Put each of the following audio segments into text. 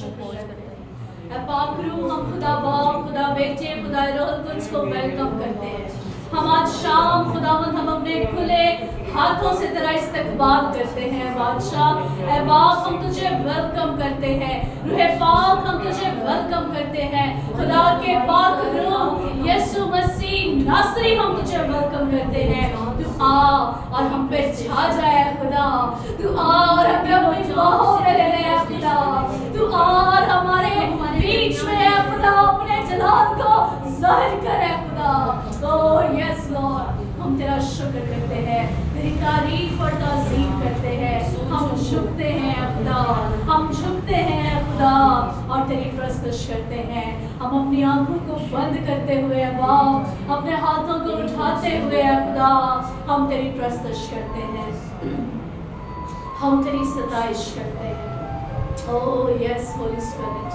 शुक्र करते हैं। ऐ पाक रूह, हम खुदा बाप, खुदा बेटे, खुदा रूह कुछ को वेलकम करते हैं। हम आज शाम खुदावंद हम अपने खुले हाथों से तेरा इस्तकबाल करते हैं बादशाह। ऐ बाप हम तुझे वेलकम करते हैं, रूह पाक हम तुझे वेलकम करते हैं। खुदा के पाक रूह यीशु मसीह नासरी हम तुझे वेलकम करते हैं। तू आ और हम पे छा जाए खुदा, तू आ और हमें अपनी बाहों में ले ले खुदा, तू आ और हमारे बीच में खुदा अपने जलाल को जाहिर करे खुदा। ओह यस लॉर्ड, हम तेरा शुक्र करते हैं, तेरी तारीफ और ताज़ीम करते हैं। हम झुकते हैं खुदा, हम झुकते हैं खुदा और तेरी प्रस्तुत करते हैं। हम अपनी आंखों को बंद करते हुए बाप, अपने हाथों को उठाते हुए खुदा हम तेरी प्रस्तुत करते हैं, हम तेरी सताइश करते हैं। Oh yes Holi spirit,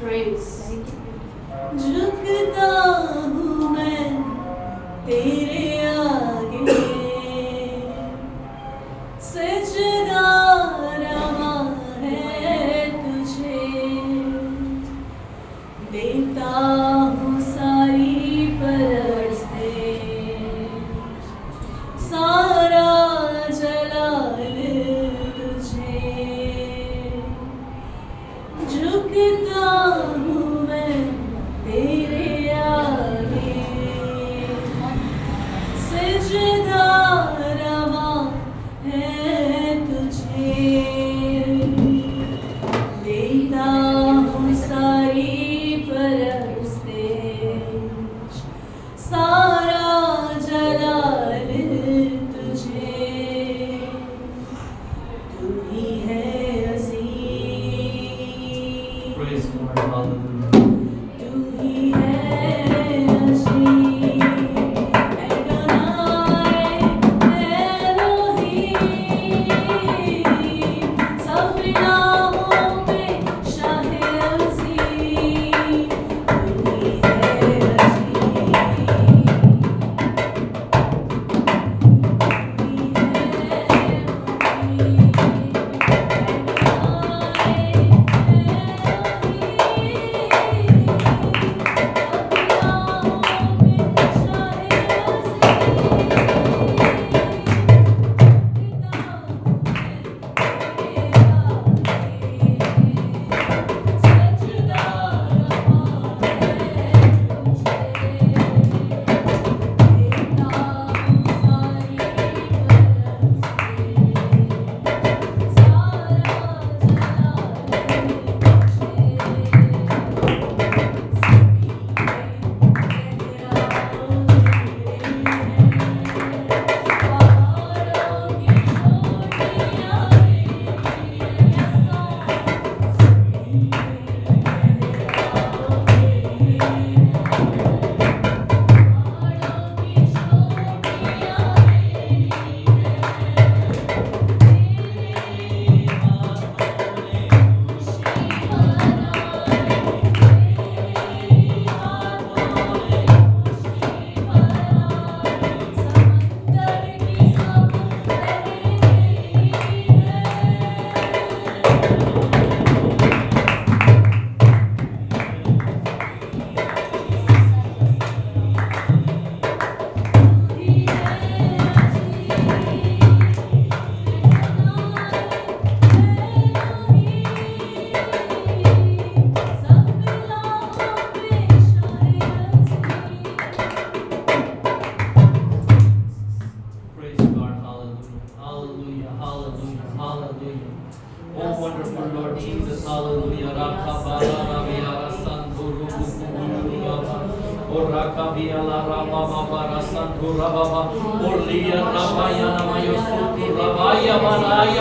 praise. झुकता हूँ मैं तेरे आगे, सजदा रवा है तुझे, देता हूँ सारी परस्ते, सारा जलाल तुझे। झुकता हूँ मैं तेरे आगे, सजदा रवा है तुझे, देता हूँ सारी परस्ते, सारा जलाल तुझे। तू ही है अज़ीज़, Praise God, hallelujah.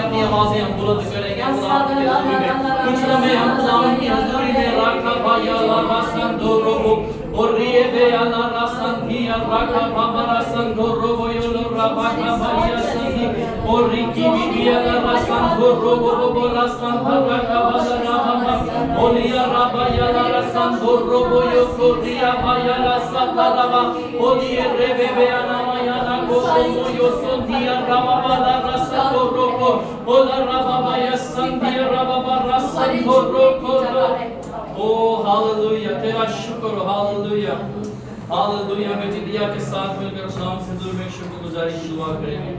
अपनी आवाजें हम बुलंद करेंगे कुछ समय हम खुदावंद की हज़ूरी में राखा भाई अल्लाह संदो रोबो और रिए बे अल्लाह संधी राखा बाबा संदो रोबो योलो राबा भाई संधी और रिकी बीबी अल्लाह संदो रोबो रोबो रासन राखा बाबा राबा ओलिया राबा अल्लाह संदो रोबो यो कोरिया भाई अल्लाह सता राबा ओलिए रे बे अल्लाह yo sondia rababa la rasa roko ola rababa ya sandia rababa rasa roko. Oh hallelujah, तेरा शुक्र हो, हालेलुया हालेलुया। बेटिया के साथ मिलकर उस नाम से हुजूर में शुक्रगुजारी की दुआ करेंगे।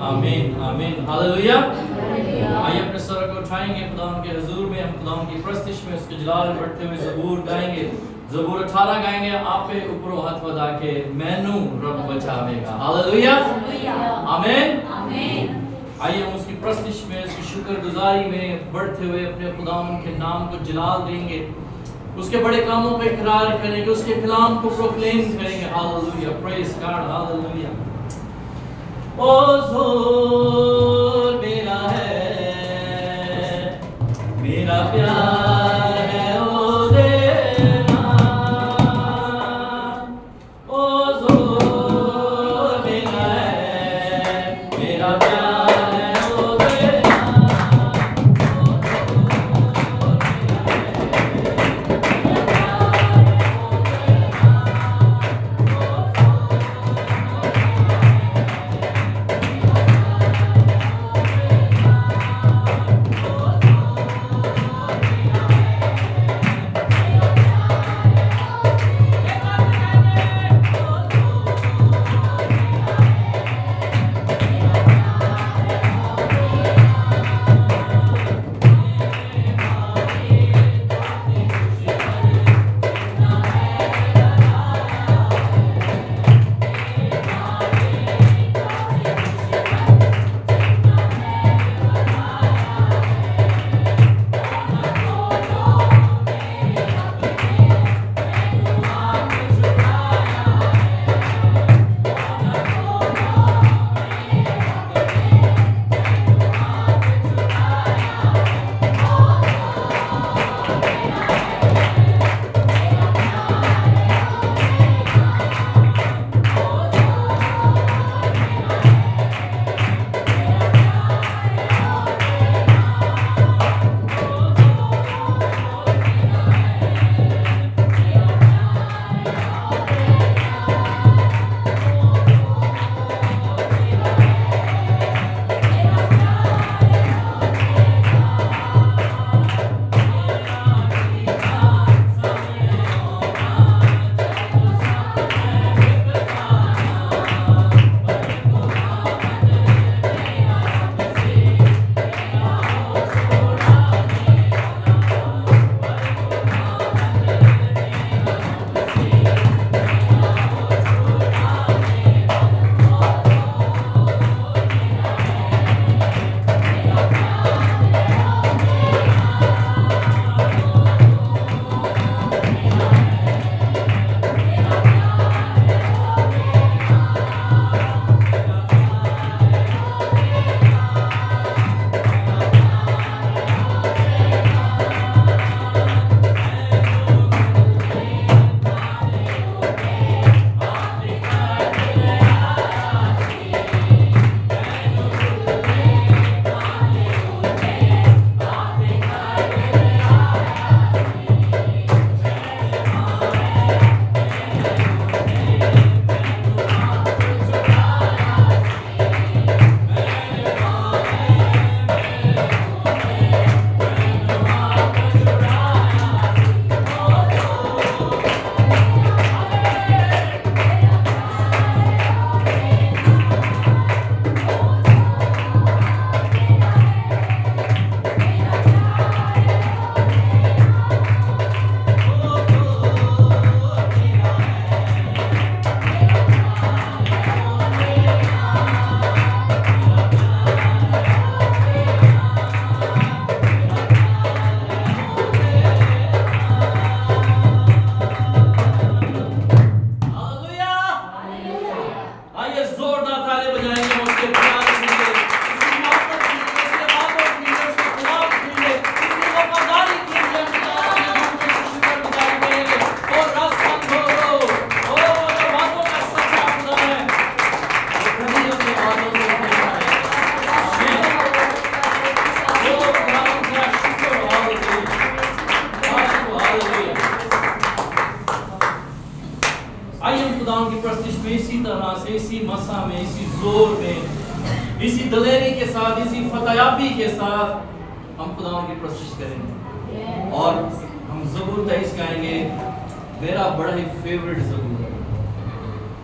आमीन आमीन हालेलुया। आइए अपने सर को उठाएंगे खुदावंद के हुजूर में, हम खुदावंद की प्रस्तिश में उसके जलाल में बढ़ते हुए ज़बूर गाएंगे। ज़बूर 18 गाएंगे, आपे ऊपरों हाथ वधा के मैनू रब बचावेगा। हालेलुया आमीन आमीन। आइए हम उसकी प्रस्तिश में, उसकी शुक्रगुजारी में बढ़ते हुए अपने खुदावंद के नाम को जलाल देंगे, उसके बड़े कामों पे इकरार करेंगे, उसके कलाम को प्रोक्लेम करेंगे। Hallelujah, praise God, hallelujah. ओ ज़ोर मेरा है, मेरा प्यार है ओ देना, ओ ज़ोर मेरा है, मेरा प्यार है ओ देना, में इसी तरह से, इसी मसा में, इसी जोर में, इसी दलेरी के साथ, इसी फतयाबी के साथ हम खुदा की प्रशिश करेंगे। और हम ज़बूर 23 गाएंगे, मेरा बड़ा ही फेवरेट ज़बूर है।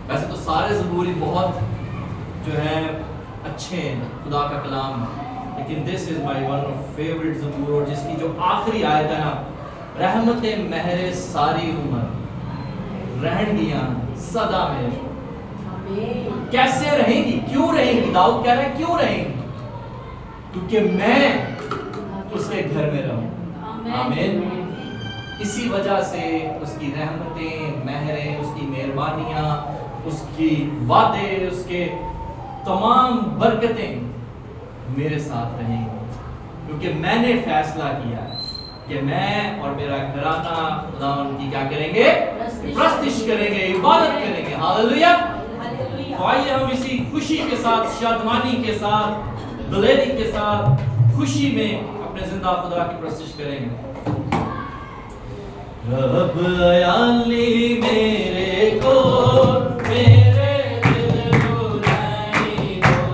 वैसे तो सारे ज़बूर ही बहुत जो है अच्छे हैं, खुदा का कलाम है, लेकिन this is my one of favourite ज़बूर, और जिसकी जो आखिरी आयत है ना, रहमत महरे सारी उम्र रहनगियां सदा में। कैसे रहेंगी, क्यों रहेंगी? दाऊद कह रहा है क्यों रहेंगी? क्योंकि मैं उसके घर में रहूं। आमीन। इसी वजह से उसकी रहमतें, महरें, उसकी मेहरबानियां, उसकी वादे, उसके तमाम बरकतें मेरे साथ रहेंगी, क्योंकि मैंने फैसला किया है कि मैं और मेरा घराना खुदावन की क्या करेंगे? प्रस्तिश करेंगे, इबादत करेंगे। हालेलुया। आइए हम इसी खुशी के साथ, शादमानी के साथ, दलेरी के साथ, खुशी में अपने जिंदा खुदा की प्रस्तिश करेंगे। रब अयाली मेरे को, मेरे दिल रुलाई को,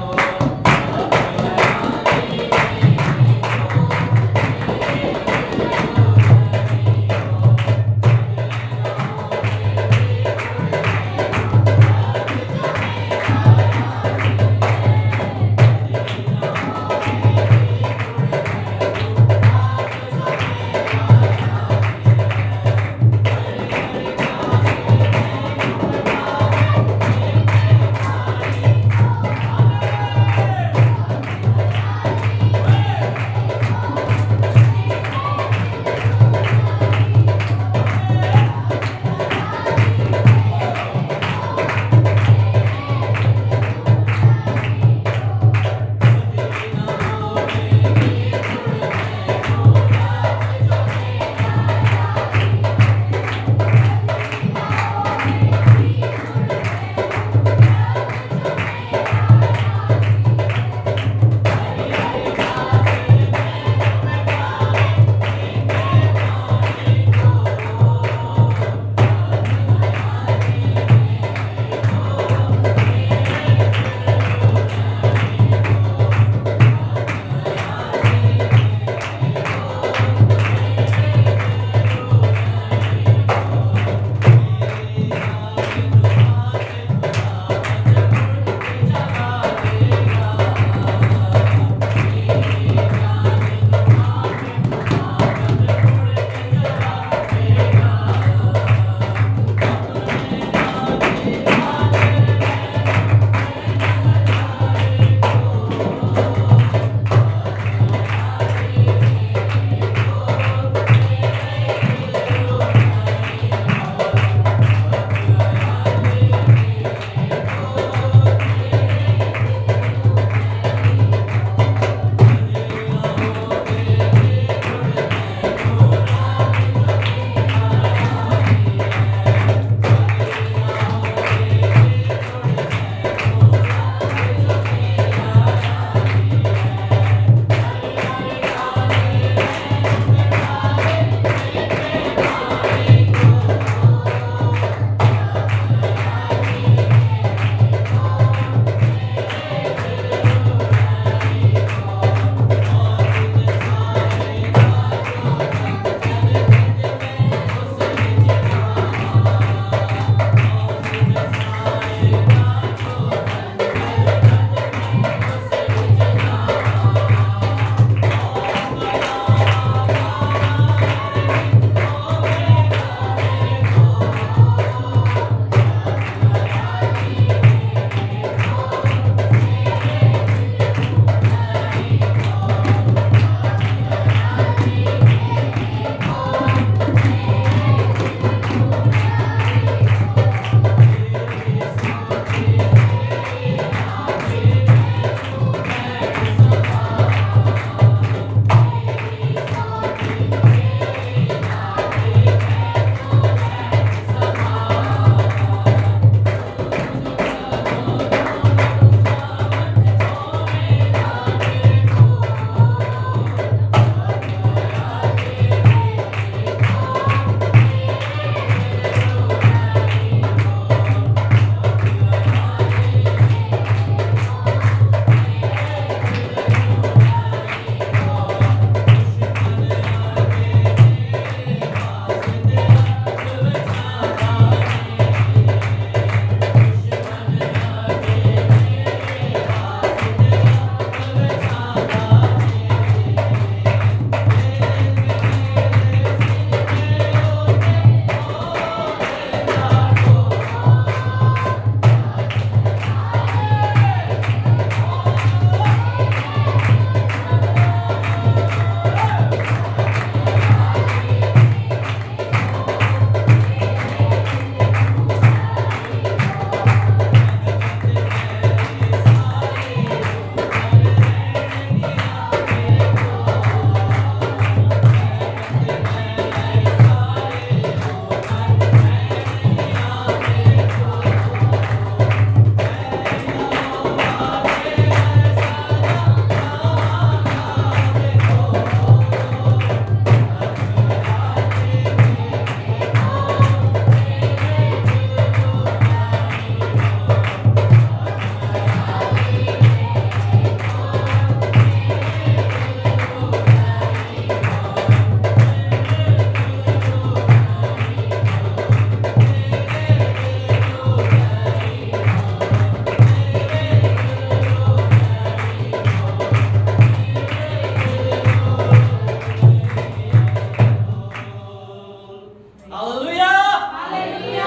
hallelujah, hallelujah,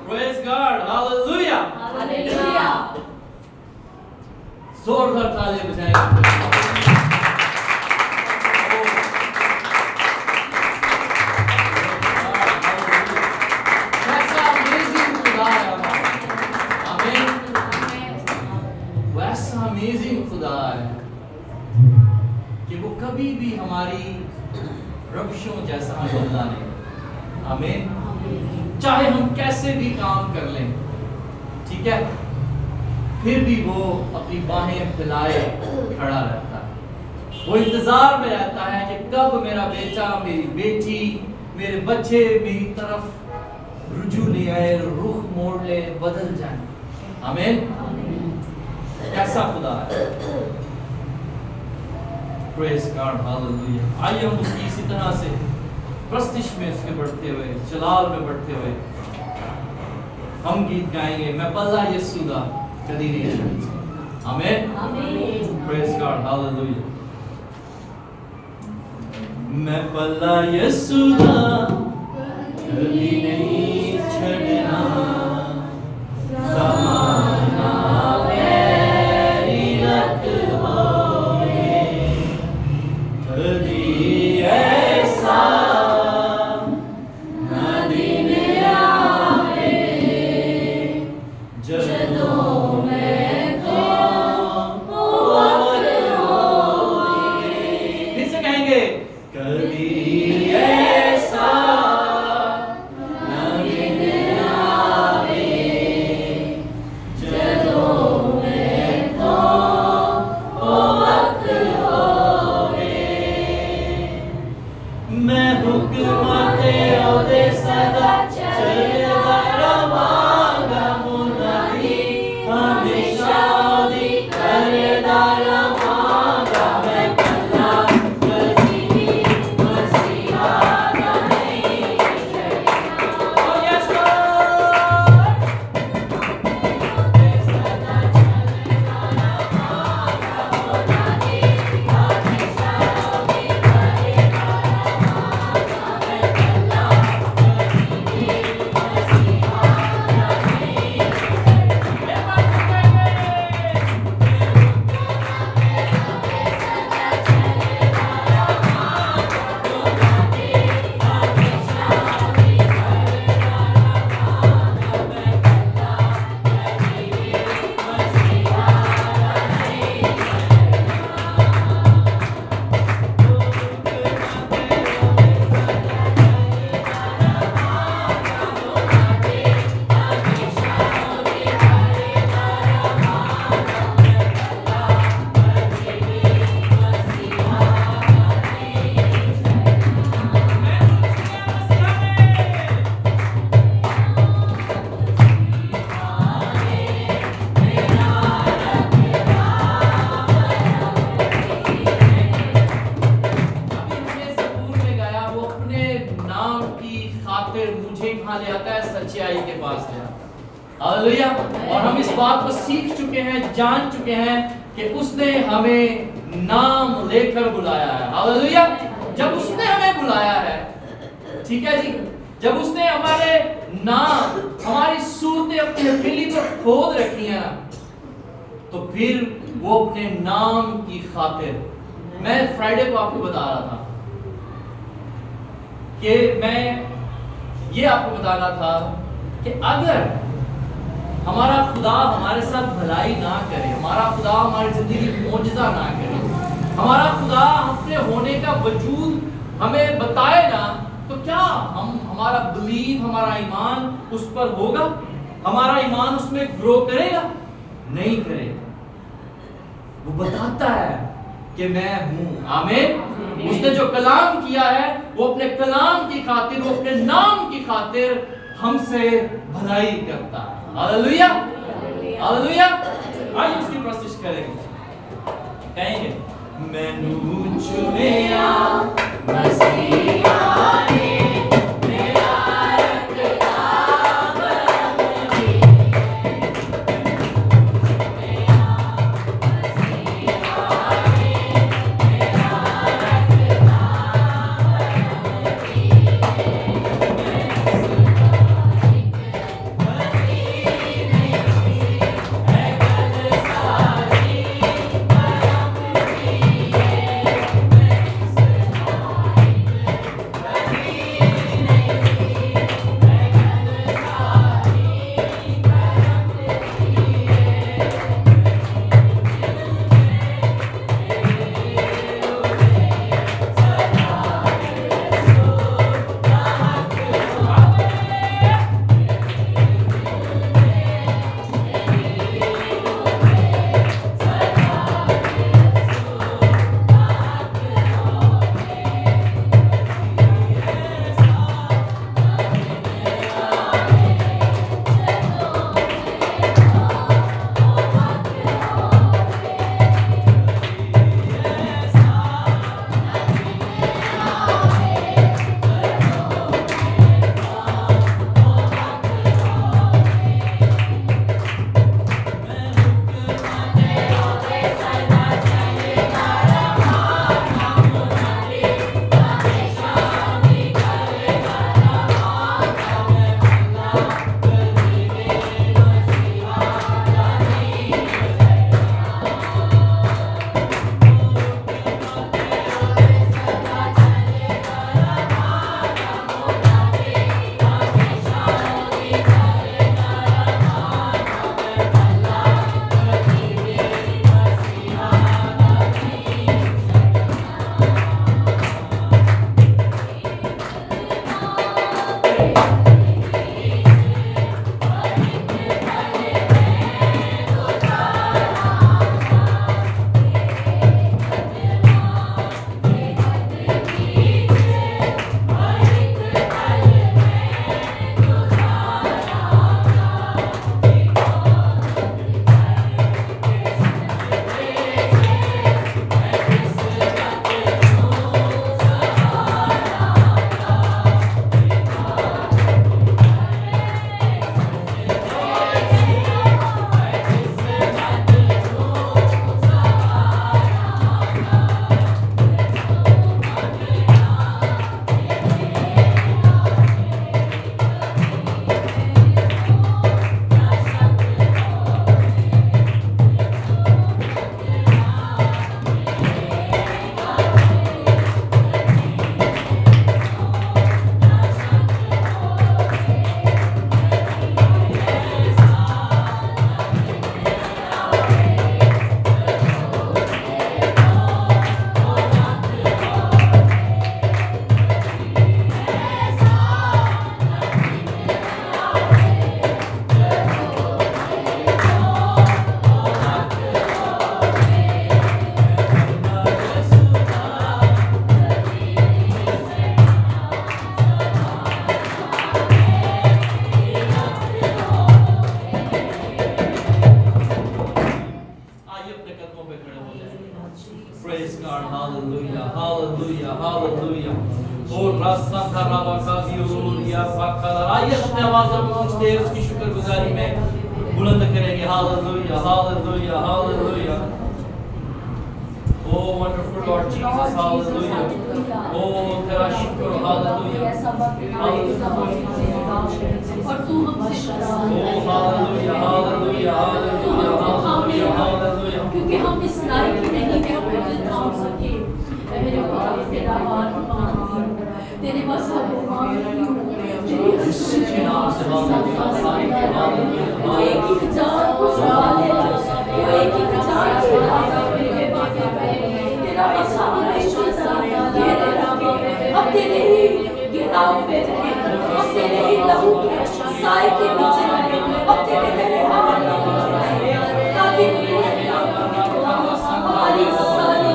praise God, hallelujah, hallelujah. जोरदार ताली बजाएंगे। कैसा अमेजिंग खुदा है हमारा, आमीन। वैसा अमेजिंग खुदा है कि वो कभी भी हमारी रविशों जैसा बदला नहीं, आमीन। चाहे हम कैसे भी काम कर लें, ठीक है, फिर भी वो अपनी बाहें फैलाए खड़ा रहता है। वो इंतजार में रहता है कि कब मेरा बेटा, मेरी बेटी, मेरे बच्चे मेरी तरफ रुजू ले आए, रुख मोड़ ले, बदल जाए, आमीन। कैसा खुदा है, प्रेज गॉड, हालेलुया। आइए हम उसकी इसी तरह से प्रस्तिश में उसके बढ़ते हुए, जलाल में बढ़ते हुए हम गीत गाएंगे। मैं पल्ला यीशु दा कदी नहीं छोड़ूंगा, आमीन, आमीन। Praise God, hallelujah. मैं पल्ला यीशु दा कदी नहीं छोड़ना, ज़माना मेरी रखवाए, कदी ऐसा ना दिन आए जदों मैं तो वक्त होए। फिर से कहेंगे, कभी ऐसा ना दिन आए जदों मैं तो वक्त होए। मैं हुक्म तेरे दे सदा चलदा रवांगा, मुनादी हमेशा दी करदा रवांगा। मैं कल्ला कदी भी मसीहा दा नहीं छड़ना। Oh yes Lord, सदा चलदा रवांगा, मुनादी हमेशा दी करदा रवांगा। मैं कल्ला कदी भी मसीहा दा नहीं हालेलुया। और हम इस बात को सीख चुके हैं, जान चुके हैं कि उसने हमें नाम लेकर बुलाया है। हालेलुया। जब उसने हमें बुलाया है, ठीक है जी, जब उसने हमारे नाम, हमारी सूरतें अपनी हथेली पर खोद रखी हैं, तो फिर वो अपने नाम की खातिर, मैं फ्राइडे को आपको बता रहा था कि मैं ये आपको बताना था कि अगर हमारा खुदा हमारे साथ भलाई ना करे, हमारा खुदा हमारी जिंदगी में मौजज़ा ना करे, हमारा खुदा अपने होने का वजूद हमें बताए ना, तो क्या हमारा बिलीव, हमारा ईमान उस पर होगा? हमारा ईमान उसमें ग्रो करेगा? नहीं करेगा। वो बताता है कि मैं हूं, आमीन। उसने जो कलाम किया है, वो अपने कलाम की खातिर, वो अपने नाम की खातिर हमसे भलाई करता है। Hallelujah, hallelujah. आइए उसकी प्रस्तुति करेंगे, कहेंगे, मैनू चुनिया मसीहा ने, मेरा रखवाला बनी। मेरा मसीहा ने, मेरा रखवाला बनी। आइए अपने आवाज़ में कुछ देर उसकी शुक्रगुजारी में बुलंद करेंगे। Hallelujah hallelujah hallelujah. Oh wonderful Lord Jesus, hallelujah. Oh तेरा शुक्र, hallelujah. और तू हमसे Oh hallelujah hallelujah hallelujah hallelujah hallelujah. क्योंकि हम इस लायक नहीं कि हम तुझे थाम सके। मेरे खुदा तेरा हाथ मांगती हूँ, तेरे मज़हब को मांगती हूँ, तेरी हस्ती के नाम से वो एक ही विचार को संभाले, वो एक ही विचार को संभाले मेरे बागे पे। तेरा मज़हब हमेशा ये रहेगा, अब तेरे ही गिराव में रहे, अब तेरे ही लहू के साए के नीचे रहे, अब तेरे हाथ के नीचे रहे, ताकि हमारी सारी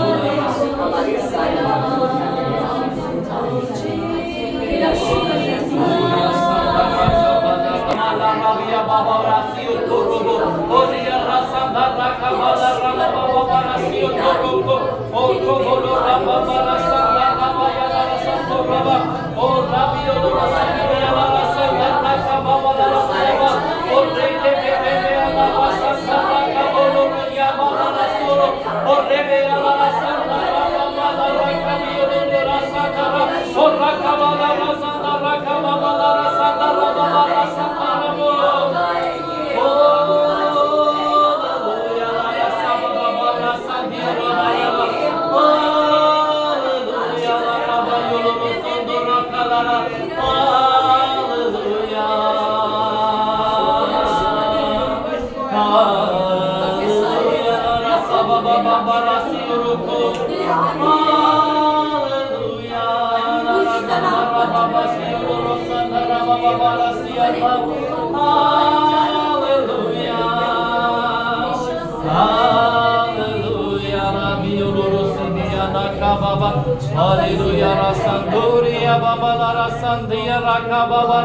Hallelujah, Rasandoria, Baba, Rasandia, Raka, Baba,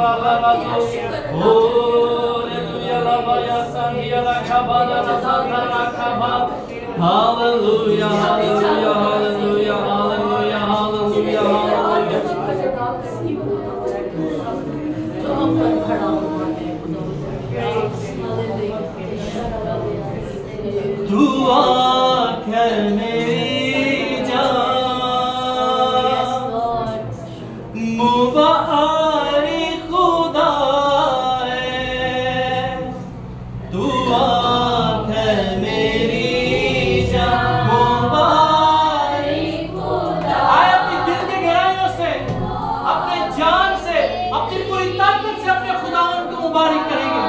Hallelujah, Rabaya, Sandia, Raka, Baba, Rasanda, Raka, Hallelujah, Hallelujah, Hallelujah, Hallelujah, Hallelujah, Hallelujah. तू आकर मेरी जान मुबारी खुदा है, तू आकर मेरी जान मुबारी खुदा। आए अपने दिल के गहराइयों से, अपने जान से, अपनी पूरी ताकत से अपने खुदावन को मुबारक करेंगे।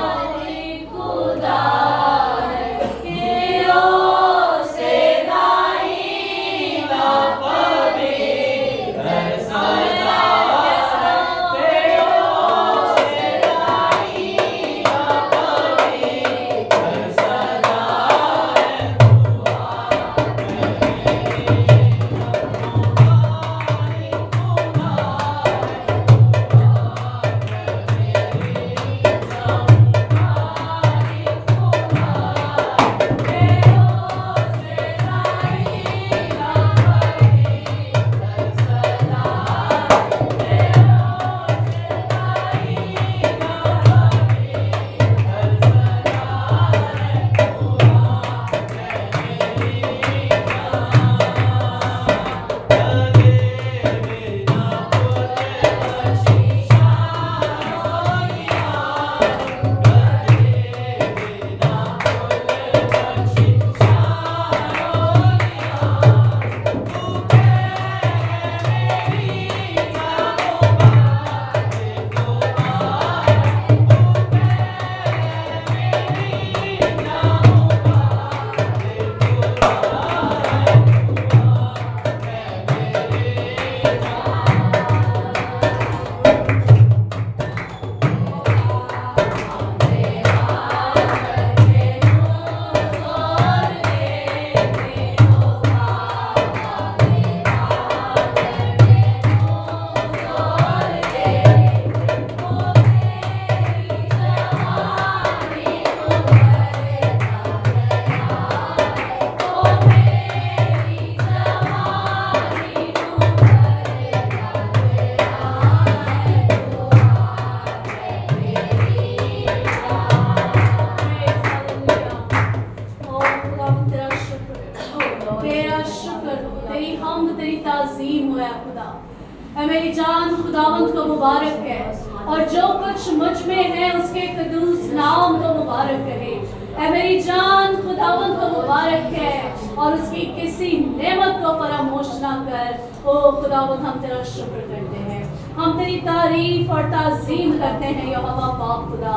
है, और जो कुछ मुझ में है उसके कदूस नाम को मुबारक कहे। ऐ मेरी जान खुदावंद को मुबारक है, और उसकी किसी नेमत को फरामोश ना कर। ओ खुदावंद, हम तेरा शुक्र करते हैं, हम तेरी तारीफ और ताज़ीम करते हैं यहोवा पाक खुदा।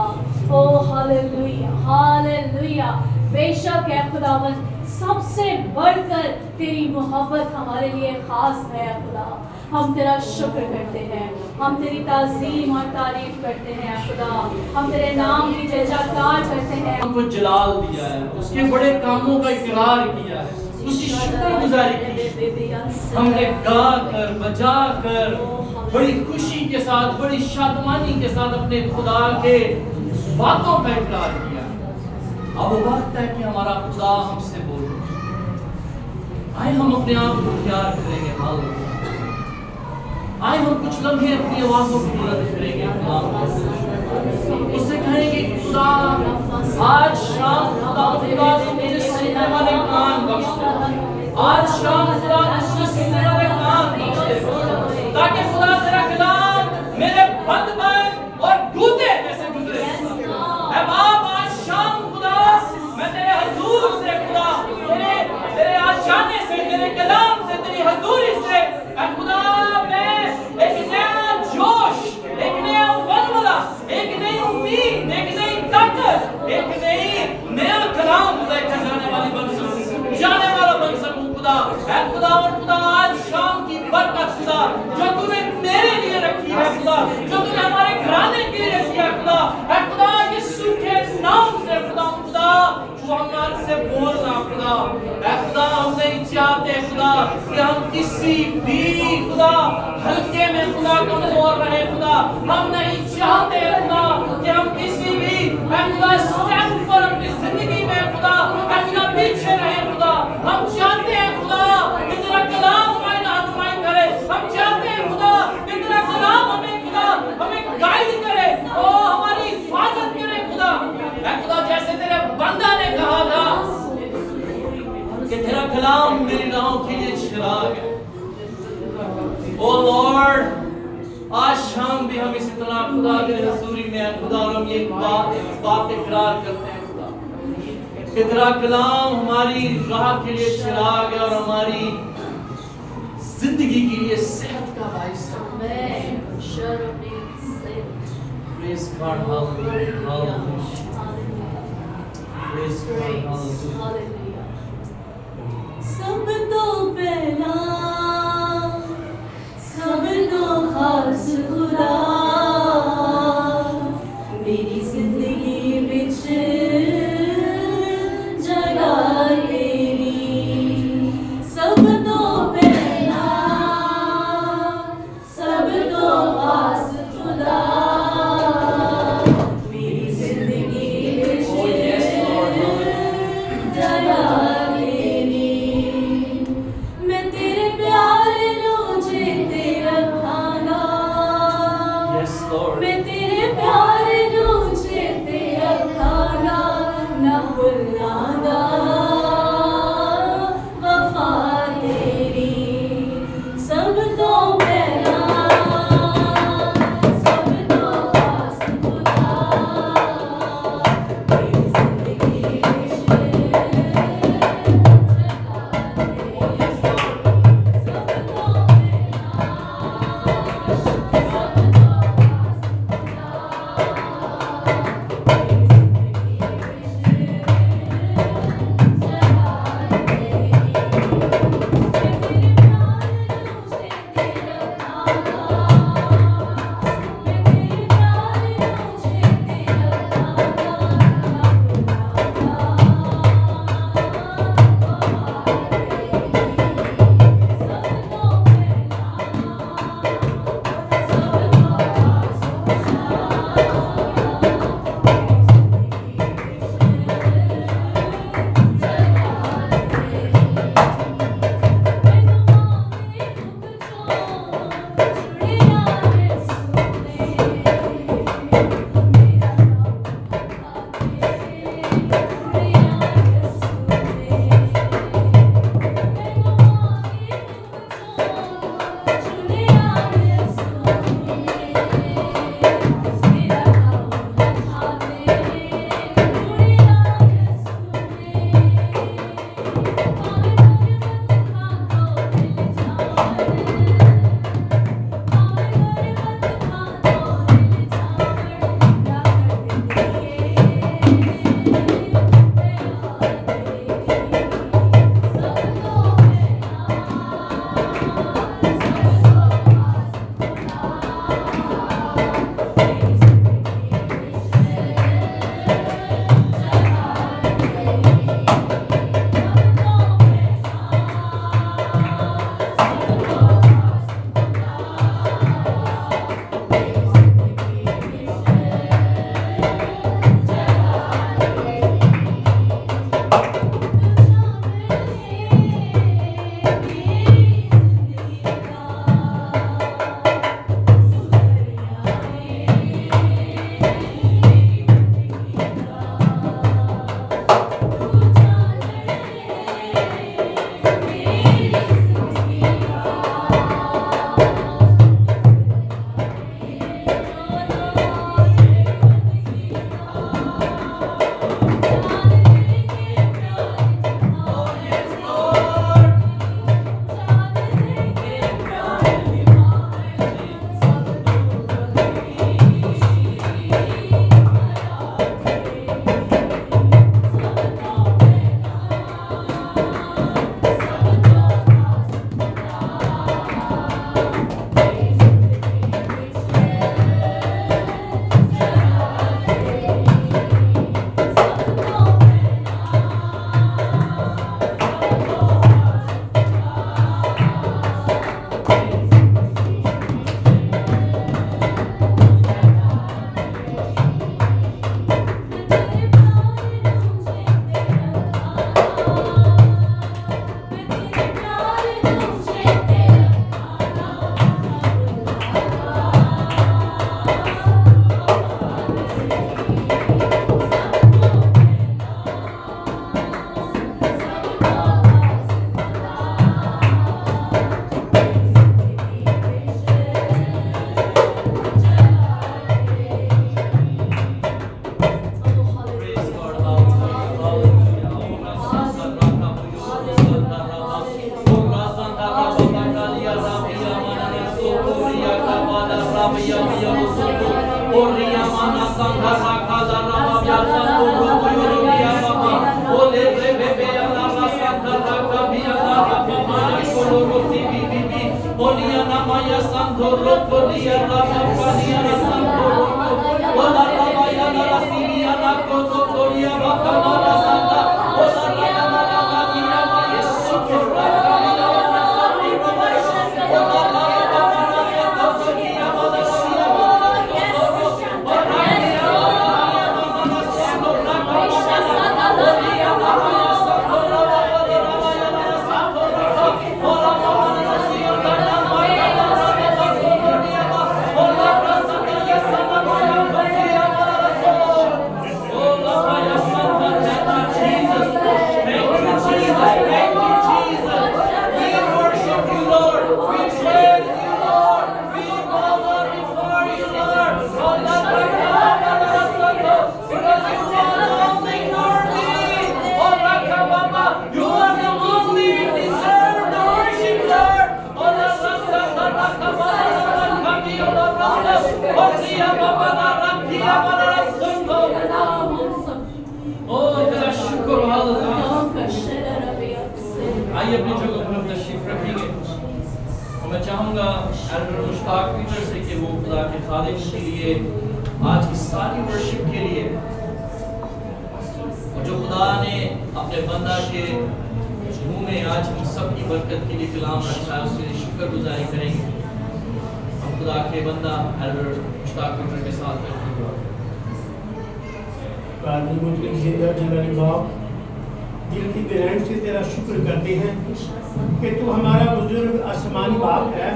ओ हालेलुया, हालेलुया। बेशक है खुदावंद, सबसे बढ़कर तेरी मोहब्बत हमारे लिए खास है खुदा। हम तेरा शुक्र करते हैं, हम तेरी ताज़ीम और तारीफ करते हैं खुदा। हम तेरे नाम की जय जयकार करते हैं। हमको जलाल दिया है, उसके बड़े कामों का इकरार किया है, उसकी शुक्रगुजारी की। हमने गा कर बजा कर बड़ी खुशी के साथ, बड़ी शादमानी के साथ अपने खुदा के बातों का इकरार किया। अब वक्त है कि हमारा खुदा हमसे बोले। आए हम अपने आप को तैयार करेंगे, आए हम कुछ लम्हे अपनी आवाजों को बुलंद करेंगे, उससे कहेंगे खुदा आज शाम खुदा मुझे सुनने वाले कान बख्श दे। आज शाम खुदा मुझे सुनने वाले कान बख्श दे, ताकि खुदा तेरा कलाम मेरे बंद बंद और गूंगे में से गुजरे। ऐ बाप, आज शाम खुदा मैं तेरे हुजूर से, खुदा तेरे आशाने से, तेरे कलाम से, तेरी हुजूरी से, ऐ खुदा मैं एक नया जोश, एक नया वलवला, एक नई उम्मीद, एक नई ताकत, एक नया कलाम लेकर जाने वाली बन सकूं, जाने वाला बन सकूं खुदा। ऐ खुदा और खुदा, आज शाम की बरकत खुदा जो तूने मेरे लिए रखी है खुदा, जो तूने हमारे घराने के लिए रखी है खुदा, ऐ खुदा यीशु के नाम से खुदा तू हमारे से बोलना खुदा। ऐ खुदा, हम नहीं चाहते खुदा कि हम किसी भी खुदा हल्के में खुदा कमजोर रहे खुदा। हम नहीं चाहते खुदा कि हम किसी भी खुदा स्टेप पर अपनी जिंदगी में खुदा पीछे रहे खुदा। हम चाहते हैं खुदा कि तेरा कलाम हमारी रहनुमाई करे। हम चाहते हैं खुदा कि तेरा कलाम हमें खुदा हमें गाइड करे और हमारी हिफाजत करे खुदा। ऐ खुदा, जैसे तेरे बंदा ने कहा था कि तेरा कलाम मेरी राहों के लिए चिराग है। ओ लॉर्ड, आज शाम भी हम इसी तरह खुदा के हुजूरी में हैं खुदा, और हम ये बात इकरार करते हैं खुदा कि तेरा कलाम हमारी राह के लिए चिराग है और हमारी जिंदगी के लिए सेहत का बाइस है। Praise God, hallelujah, praise God, hallelujah. सब तो पहला, सब तो खास खुदा, मेरी जिंदगी विच जगह तेरी। सब तो पहला, सब तो खास खुदा, मेरी जिंदगी विच जगह तेरी। मैं तेरे प्यार नू चेते रखांगा, मैं तेरे प्यार नू चेते रखांगा, ना भुलांगा वफा तेरी। सब तो पहला, सब तो खास खुदा, मेरी जिंदगी विच Oria mana sandha rakha dara ya santo robo yoria baba. Ole rebe ya la sandha rakha biya la baba ya kolo sibi bibi. Olia nama ya santo robo dia rama padia santo robo. Ola rama ya la sibi ya la koto koria baba la sandha. Ola rama rama dia ma yesu rakha biya la santo robo. Ola rama rama santo koria baba sia baba. आइए अपनी जगह पर तशरीफ रखेंगे और मैं चाहूँगा Elder Mushtaq Peter से कि वो खुदा के खादिम के लिए आज की सारी वर्शिप के लिए और जो खुदा ने अपने बंदा के मुंह में आज हम सब की बरकत के लिए कलाम रखा है उसके लिए शुक्रगुजारी करेंगे। हम खुदा के बंदा एल्डर मुश्ताक पीटर के साथ दिल की गहराई से तेरा शुक्र करते हैं कि तू हमारा बुजुर्ग आसमानी बाप है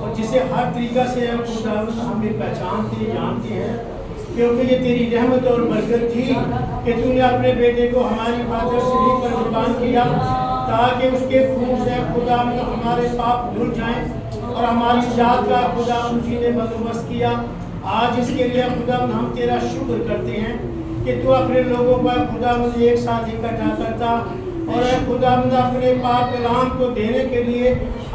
और जिसे हर तरीका से हमें पहचानते जानते हैं, क्योंकि ये तेरी रहमत और बरकत थी कि तूने अपने बेटे को हमारी खातिर सलीब पर कुर्बान किया ताकि उसके खून से खुदा हमारे पाप धुल जाएं और हमारी जात का खुदा उसी ने बंदोबस्त किया। आज इसके लिए खुदा हम तेरा शुक्र करते हैं कि तू अपने लोगों का खुदा मुझे एक साथ इकट्ठा करता और खुदा अपने पाक कलाम को देने के लिए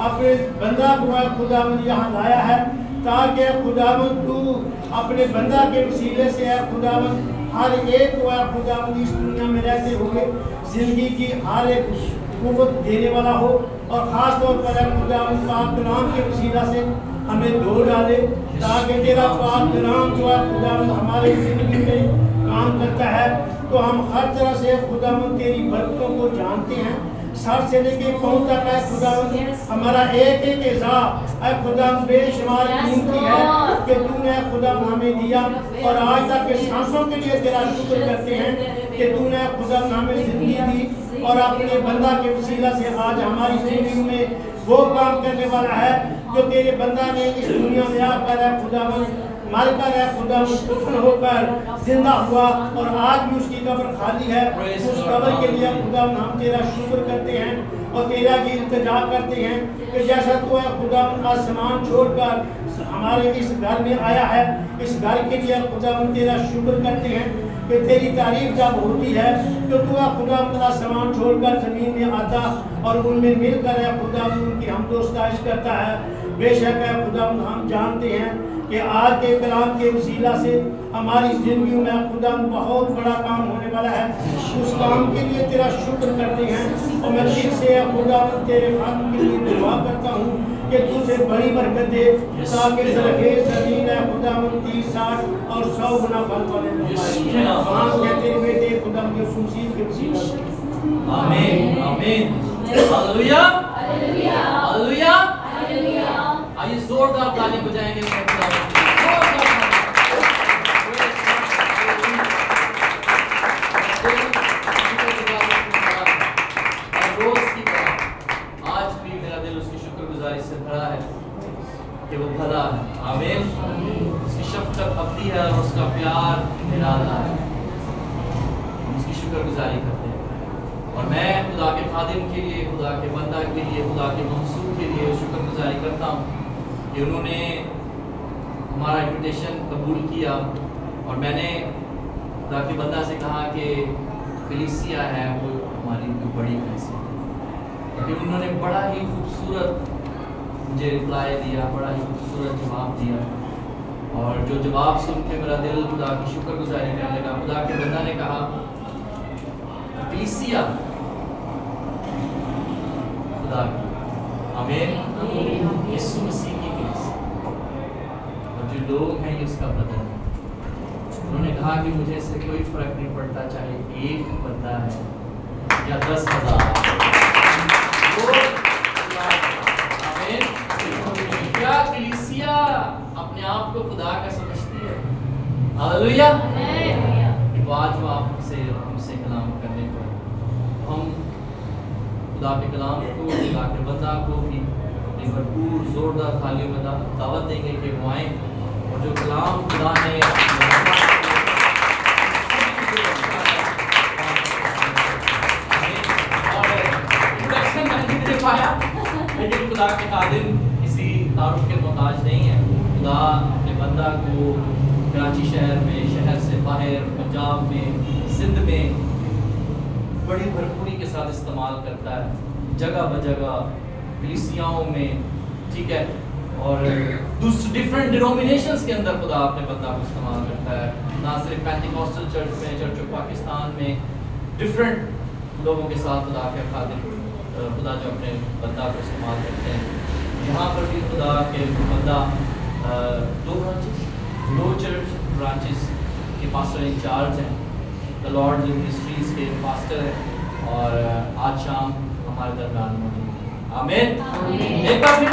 अपने बंदा को खुदा मुझे यहाँ लाया है ताकि खुदा तू अपने बंदा के वसीले से खुदा हर एक को खुदा इस दुनिया में रहते हुए जिंदगी की हर एक कुव्वत देने वाला हो और ख़ास तौर पर खुदा पाक कलाम के वसीला से हमें धो डाले ताकि तेरा पाक कलाम जो है खुदा हमारे जिंदगी में काम करता है तो हम हर तरह से खुदा तेरी बरकतों को जानते हैं। सर से लेके पाँव तक है खुदा हमारा एक एक एज़ा खुदा बेशुमार कीमती है कि तूने खुदा हमें दिया और आज तक के सांसों के लिए तेरा शुक्र करते हैं कि तूने खुदा हमें जिंदगी दी और अपने बंदा के वसीला से आज हमारी जिंदगी में वो काम करने वाला है जो तेरे बंदा ने इस दुनिया में आकर है खुदा मरकर है खुदा दफन होकर जिंदा हुआ और आज भी उसकी कब्र खाली है। उस कब्र के लिए खुदा हम तेरा शुक्र करते हैं और तेरा की इल्तिजा करते हैं कि जैसा तू है खुदा आसमान छोड़कर हमारे इस घर में आया है, इस घर के लिए खुदा हम तेरा शुक्र करते हैं कि तेरी तारीफ जब होती है तो तू खुदा आसमान छोड़कर ज़मीन में आता और उनमें मिलकर है खुदा उनकी हमदोस्ताइश करता है। बेशक है खुदा हम जानते हैं कि आज के कलाम के वसीला से हमारी ज़िंदगी में खुदा बहुत बड़ा काम होने वाला है। उस काम के लिए तेरा शुक्र करते हैं और मैं दिल से खुदा तेरे खाम के लिए दुआ करता हूँ कि तुझे बड़ी बरकत दे ताकि ज़मीन है खुदा 30, 60 और 100 गुना फल वाले तेरे बेटे खुदा के खुशी के वसीला से आमीन आमीन हालेलुया हालेलुया हालेलुया। आइए जोरदार ताली बजाएंगे रोज की तरह आज भी मेरा दिल उसकी शुक्रगुजारी से भरा है कि वो भला है। आमीन। उसकी शफ़क़त अबदी है और उसका प्यार निराला है। हम उसकी शुक्रगुजारी करते हैं और मैं खुदा के खादिम के लिए, खुदा के बंदा के लिए, खुदा के मंसूब के लिए शुक्रगुजारी करता हूँ कि उन्होंने हमारा इन्विटेशन कबूल किया और मैंने खुदा के बंदा से कहा कि कलीसिया है वो हमारी बड़ी कलीसिया है। लेकिन उन्होंने बड़ा ही खूबसूरत मुझे रिप्लाई दिया, बड़ा ही खूबसूरत जवाब दिया और जो जवाब सुन के मेरा दिल खुदा की शुक्रगुजारी करने लगा। खुदा के बंदा ने कहा कलीसिया खुदा की, आमीन, यीशु मसीह की कलीसिया, और जो लोग हैं ये उसका बदन है। उन्होंने कहा कि मुझे इससे कोई फर्क नहीं पड़ता चाहे एक बंदा है या 10,000। क्या कलीसिया अपने आप को खुदा का समझती है? हालेलुया। तो आज वो हमसे कलाम करने को, हम खुदा के कलाम को, खुदा के बंदा को भी अपनी भरपूर जोरदार थालियों में दावत देंगे कि वो आए और जो कलाम खुदा ने पाया, लेकिन खुदा के खादिम किसी तारुफ के मोहताज नहीं है। खुदा अपने बंदा को कराची शहर में, शहर से बाहर, पंजाब में, सिंध में बड़ी भरपूरी के साथ इस्तेमाल करता है, जगह ब जगह कलीसियाओं में, ठीक है, और दूसरे डिफरेंट डिनोमिनेशंस के अंदर खुदा अपने बंदा को इस्तेमाल करता है। ना सिर्फ पेंटिकॉस्टल चर्च में, चर्च ऑफ पाकिस्तान में, डिफरेंट लोगों के साथ खुदा के खादिम, खुदा जो अपने बंदा को इस्तेमाल करते हैं। यहाँ पर भी खुदा के बंदा 2 चर्च ब्रांचेस के पास्टर इंचार्ज हैं, द लॉर्ड मिनिस्ट्रीज के पास्टर हैं, और आज शाम हमारे दरमियान मौजूद हैं। आमीन। एक बार फिर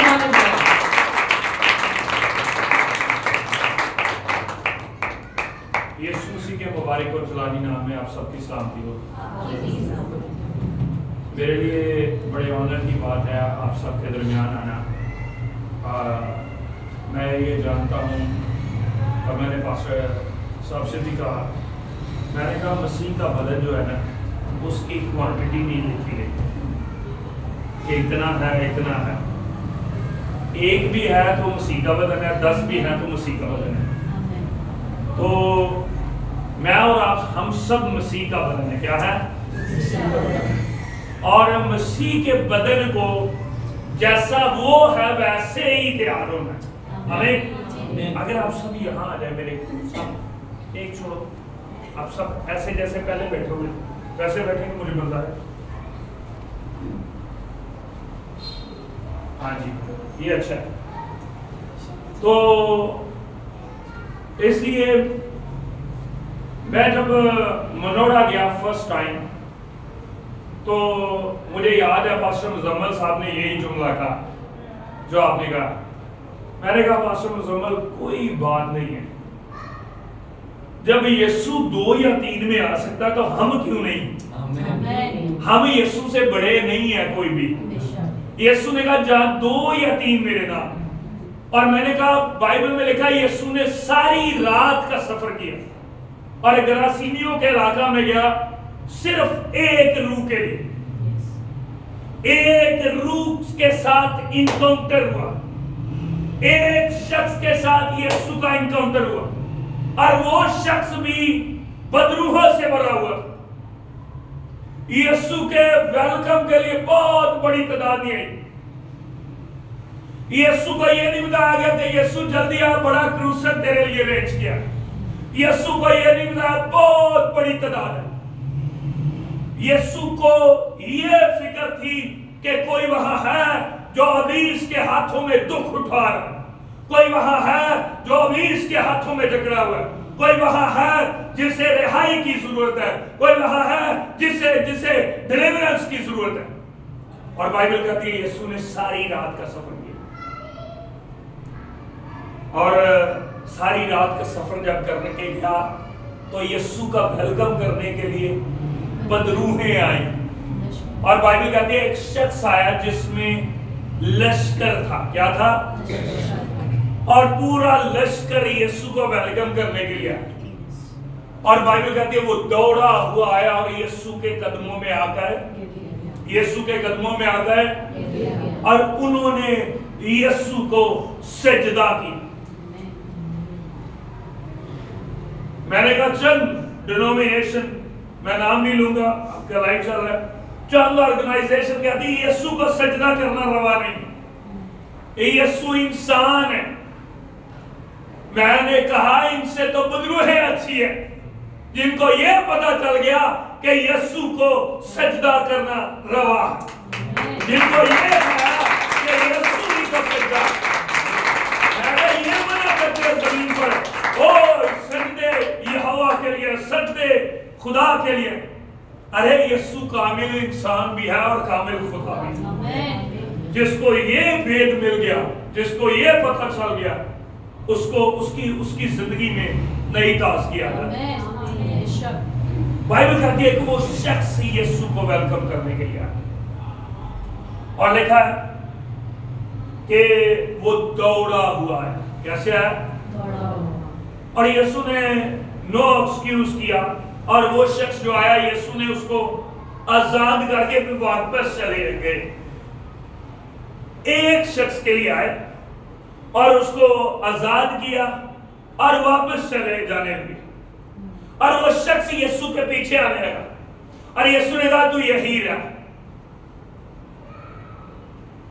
यीशु मसीह के मुबारक और जलाली नाम में आप सबकी सलामती हो। मेरे लिए बड़े ऑनर की बात है आप सबके दरमियान आना। मैं ये जानता हूँ, और मैंने पास्टर साहब से भी कहा, मैंने कहा मसीह का बदन जो है ना, उसकी क्वांटिटी नहीं लिखी गई, इतना है इतना है। एक भी है तो मसीह का बदन है, 10 भी है तो मसीह का बदन है। तो मैं और आप, हम सब मसीह का बदन है। क्या है? और मसीह के बदन को जैसा वो है वैसे ही तैयार होना है। हमें अगर आप सब यहाँ आ जाए, मेरे सब एक छोड़ो, आप सब ऐसे जैसे पहले बैठे हुए वैसे बैठेंगे, मुझे मजा है। हाँ जी, ये अच्छा है। तो इसलिए मैं जब मनोड़ा गया फर्स्ट टाइम, तो मुझे याद है पास्टर मुजम्मल साहब ने यही जुमला कहा जो आपने कहा। मैंने कहा पास्टर मुजम्मल कोई बात नहीं है, जब यीशु 2 या 3 में आ सकता तो हम क्यों नहीं? हम यीशु से बड़े नहीं है कोई भी। यीशु ने कहा जहां 2 या 3 मेरे नाम, और मैंने कहा बाइबल में लिखा यीशु ने सारी रात का सफर किया और गरासीनियों के इलाका में गया, सिर्फ एक रूह के लिए, एक रूह के साथ इनकाउंटर हुआ, एक शख्स के साथ यीशु का इनकाउंटर हुआ, और वो शख्स भी बदरूहों से भरा हुआ। यीशु के वेलकम के लिए बहुत बड़ी तादाद नहीं आई। यीशु को यह नहीं बताया गया कि यीशु जल्दी आ, बड़ा क्रूसर तेरे लिए अरेंज किया। यीशु को यह नहीं बताया बहुत बड़ी तादाद है। यीशु को यह फिक्र थी कि कोई वहां है जो अबलीस के हाथों में दुख उठा रहा है, कोई वहां है जो अबलीस के हाथों में जकड़ा हुआ है, कोई वहां है जिसे रिहाई की जरूरत है, कोई वहां है जिसे डिलीवरेंस की जरूरत है। और बाइबल कहती है यीशु ने सारी रात का सफर किया, और सारी रात का सफर जब करने के गया तो यीशु का वेलकम करने के लिए बदरूहें आई, और बाइबल कहती है एक शख्स आया जिसमें लश्कर था। क्या था? और पूरा लश्कर यीशु को वेलकम करने के लिए आया, और बाइबल कहती है वो दौड़ा हुआ आया और यीशु के कदमों में आकर और उन्होंने यीशु को सजदा की। मैंने कहा चंद डिनोमिनेशन, मैं नाम नहीं लूंगा, आपका लाइव चल रहा है, चंद ऑर्गेनाइजेशन कहती है यीशु को सजदा करना रवा नहीं। यीशु इंसान है, मैंने कहा इनसे तो बदरूहें अच्छी है, जिनको यह पता चल गया कि यीशु को सजदा करना रवा है, जिनको यह है कि यीशु ही को सजदा। मैंने ये मना करते जमीन पर ओ सजदे यहोवा के लिए, सजदे खुदा के लिए। अरे यीशु कामिल इंसान भी है और कामिल खुदा भी है। जिसको ये भेद मिल गया, जिसको ये पता चल गया, उसको उसकी जिंदगी में नई ताज़गी आ जाती है। बाइबल कहती है कि वो शख्स यीशु को वेलकम करने के लिए आया और लिखा है कि वो दौड़ा हुआ है। कैसे है? और यीशु ने नो एक्सक्यूज किया और वो शख्स जो आया यीशु ने उसको आजाद करके फिर वापस चले गए। एक शख्स के लिए आए और उसको आजाद किया और वापस चले जाने लगे और वो शख्स यीशु के पीछे आने लगा और यीशु ने कहा तू यही रहा।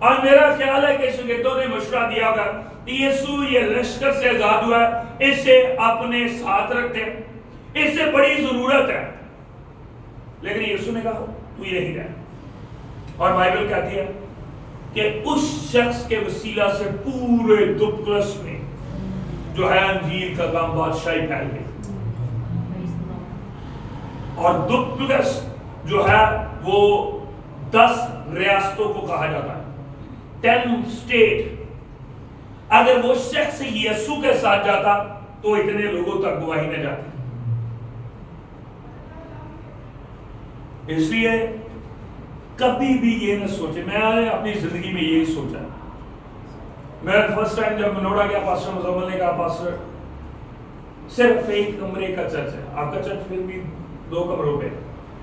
और मेरा ख्याल है कि शागिर्दों ने मशवरा दिया होगा कि यीशु ये लश्कर से आजाद हुआ है, इसे अपने साथ रखते हैं, इससे बड़ी जरूरत है। लेकिन यीशु ने कहा तू यही रहा। और बाइबल कहती है कि उस शख्स के वसीला से पूरे दुबकलस में जो है अंजीर का काम बादशाही फैल गई। और दुबकलस जो है वो 10 रियासतों को कहा जाता है, 10 स्टेट। अगर वो शख्स यीशु के साथ जाता तो इतने लोगों तक गवाही न जाती। इसलिए कभी भी ये न सोचे, मैंने अपनी जिंदगी में यही सोचा। मैं फर्स्ट टाइम जब मनोड़ा गया, पास्टर मुजम्मल ने कहा पास्टर सिर्फ एक कमरे का चर्च है, आपका चर्च फिर भी 2 कमरों पे।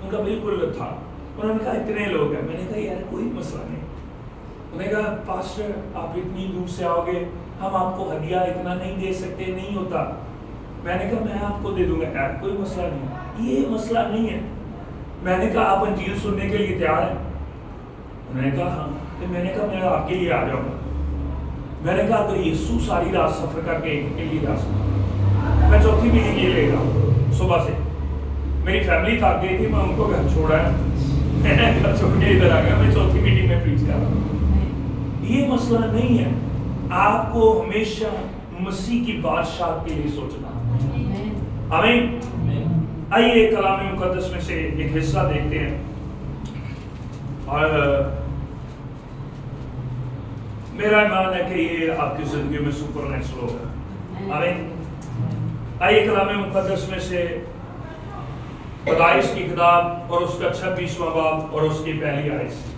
उनका बिल्कुल था। उन्होंने कहा इतने लोग हैं। मैंने कहा यार कोई मसला नहीं। उन्होंने कहा पास्टर आप इतनी दूर से आओगे, हम आपको हदिया इतना नहीं दे सकते, नहीं होता। मैंने कहा मैं आपको दे दूंगा यार, कोई मसला नहीं, ये मसला नहीं है। मैंने कहा आप अंजील सुनने के लिए तैयार हैं? उन्होंने कहा हाँ। तो मैंने कहा मैं आपके लिए आ जाऊंगा। मैंने कहा अगर यीशु सारी रात सफर करके इनके लिए जा सकता, मैं चौथी मीटिंग ये लेगा सुबह से। मेरी फैमिली थक गई थी, मैं उनको घर छोड़ा है, मैंने घर छोड़ के इधर आ गया, मैं चौथी मीटिंग में प्रीच कर रहा हूँ। ये मसला नहीं है, आपको हमेशा मसीह की बादशाह के लिए सोचना। आमीन। आइए कलाम मुकद्दस में से एक हिस्सा देखते हैं और मेरा ईमान है कि ये आपकी जिंदगी में सुपरनेचुरल होगा। आमीन। आइए कलाम मुकद्दस में से पैदाइश की किताब और उसका 26वां बाब और उसकी पहली आयत से।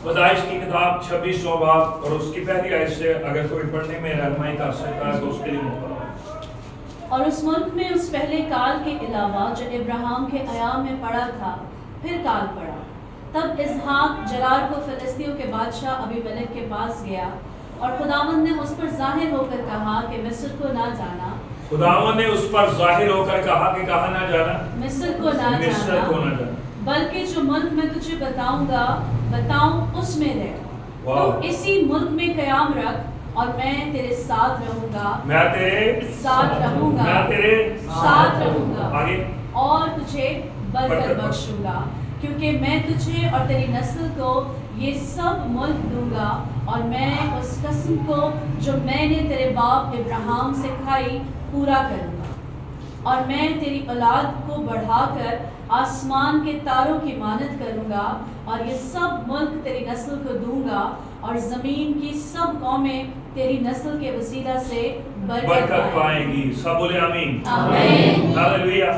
पैदाइश की किताब 26वां बाब और उसकी पहली आयत से अगर कोई पढ़ने में रहनुमाई कर सकता है तो उसके लिए मौका। और उस मुल्क में उस पहले काल के अलावा जो इब्राहिम के अयाम में पड़ा था, फिर काल पड़ा। तब इसहाक जरार को फिलिस्तियों के बादशाह अबीमेलेक के पास गया और खुदावंद ने उस पर जाहिर होकर कहा कि मिस्र को ना जाना। खुदावंद ने उस पर जाहिर होकर कहा कि कहाँ ना जाना? मिस्र को ना जाना, बल्कि जो मुल्क मैं तुझे बताऊं उसमें रह। तो इसी मुल्क में कयाम रख और मैं तेरे साथ रहूंगा। मैं तेरे साथ रहूंगा। मैं तेरे साथ रहूंगा। आगे। और तुझे बरकत बख्शूंगा, क्योंकि मैं तुझे और तेरी नस्ल को ये सब मुल्क दूंगा और मैं उस कसम को जो मैंने तेरे बाप इब्राहिम से खाई पूरा करूंगा। और मैं तेरी औलाद को बढ़ाकर आसमान के तारों की मानद करूंगा और ये सब मुल्क तेरी नस्ल को दूंगा और जमीन की सब कौमें तेरी नस्ल के वसीला से बरकत पाएंगी। सब बोले आमीन। आमीन। हालेलुया।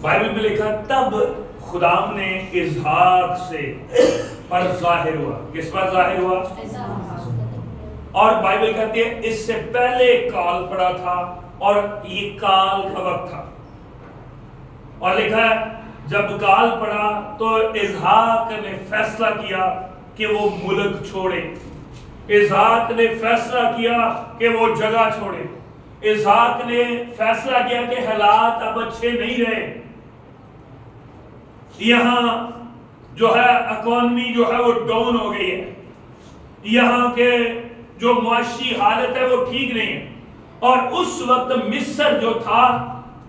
बाइबल में लिखा तब खुदाम ने इसहाक से पर जाहिर हुआ। किस पर जाहिर हुआ? और बाइबल कहती है इससे पहले काल पड़ा था और ये काल का वक्त था। और लिखा है जब काल पड़ा तो इसहाक ने फैसला किया कि वो मुल्क छोड़े। इसहाक ने फैसला किया कि वो जगह छोड़े। इसहाक ने फैसला किया कि हालात अब अच्छे नहीं रहे। यहाँ जो है इकोनॉमी जो है वो डाउन हो गई है, यहाँ के जो मुआशी हालत है वो ठीक नहीं है। और उस वक्त मिस्र जो था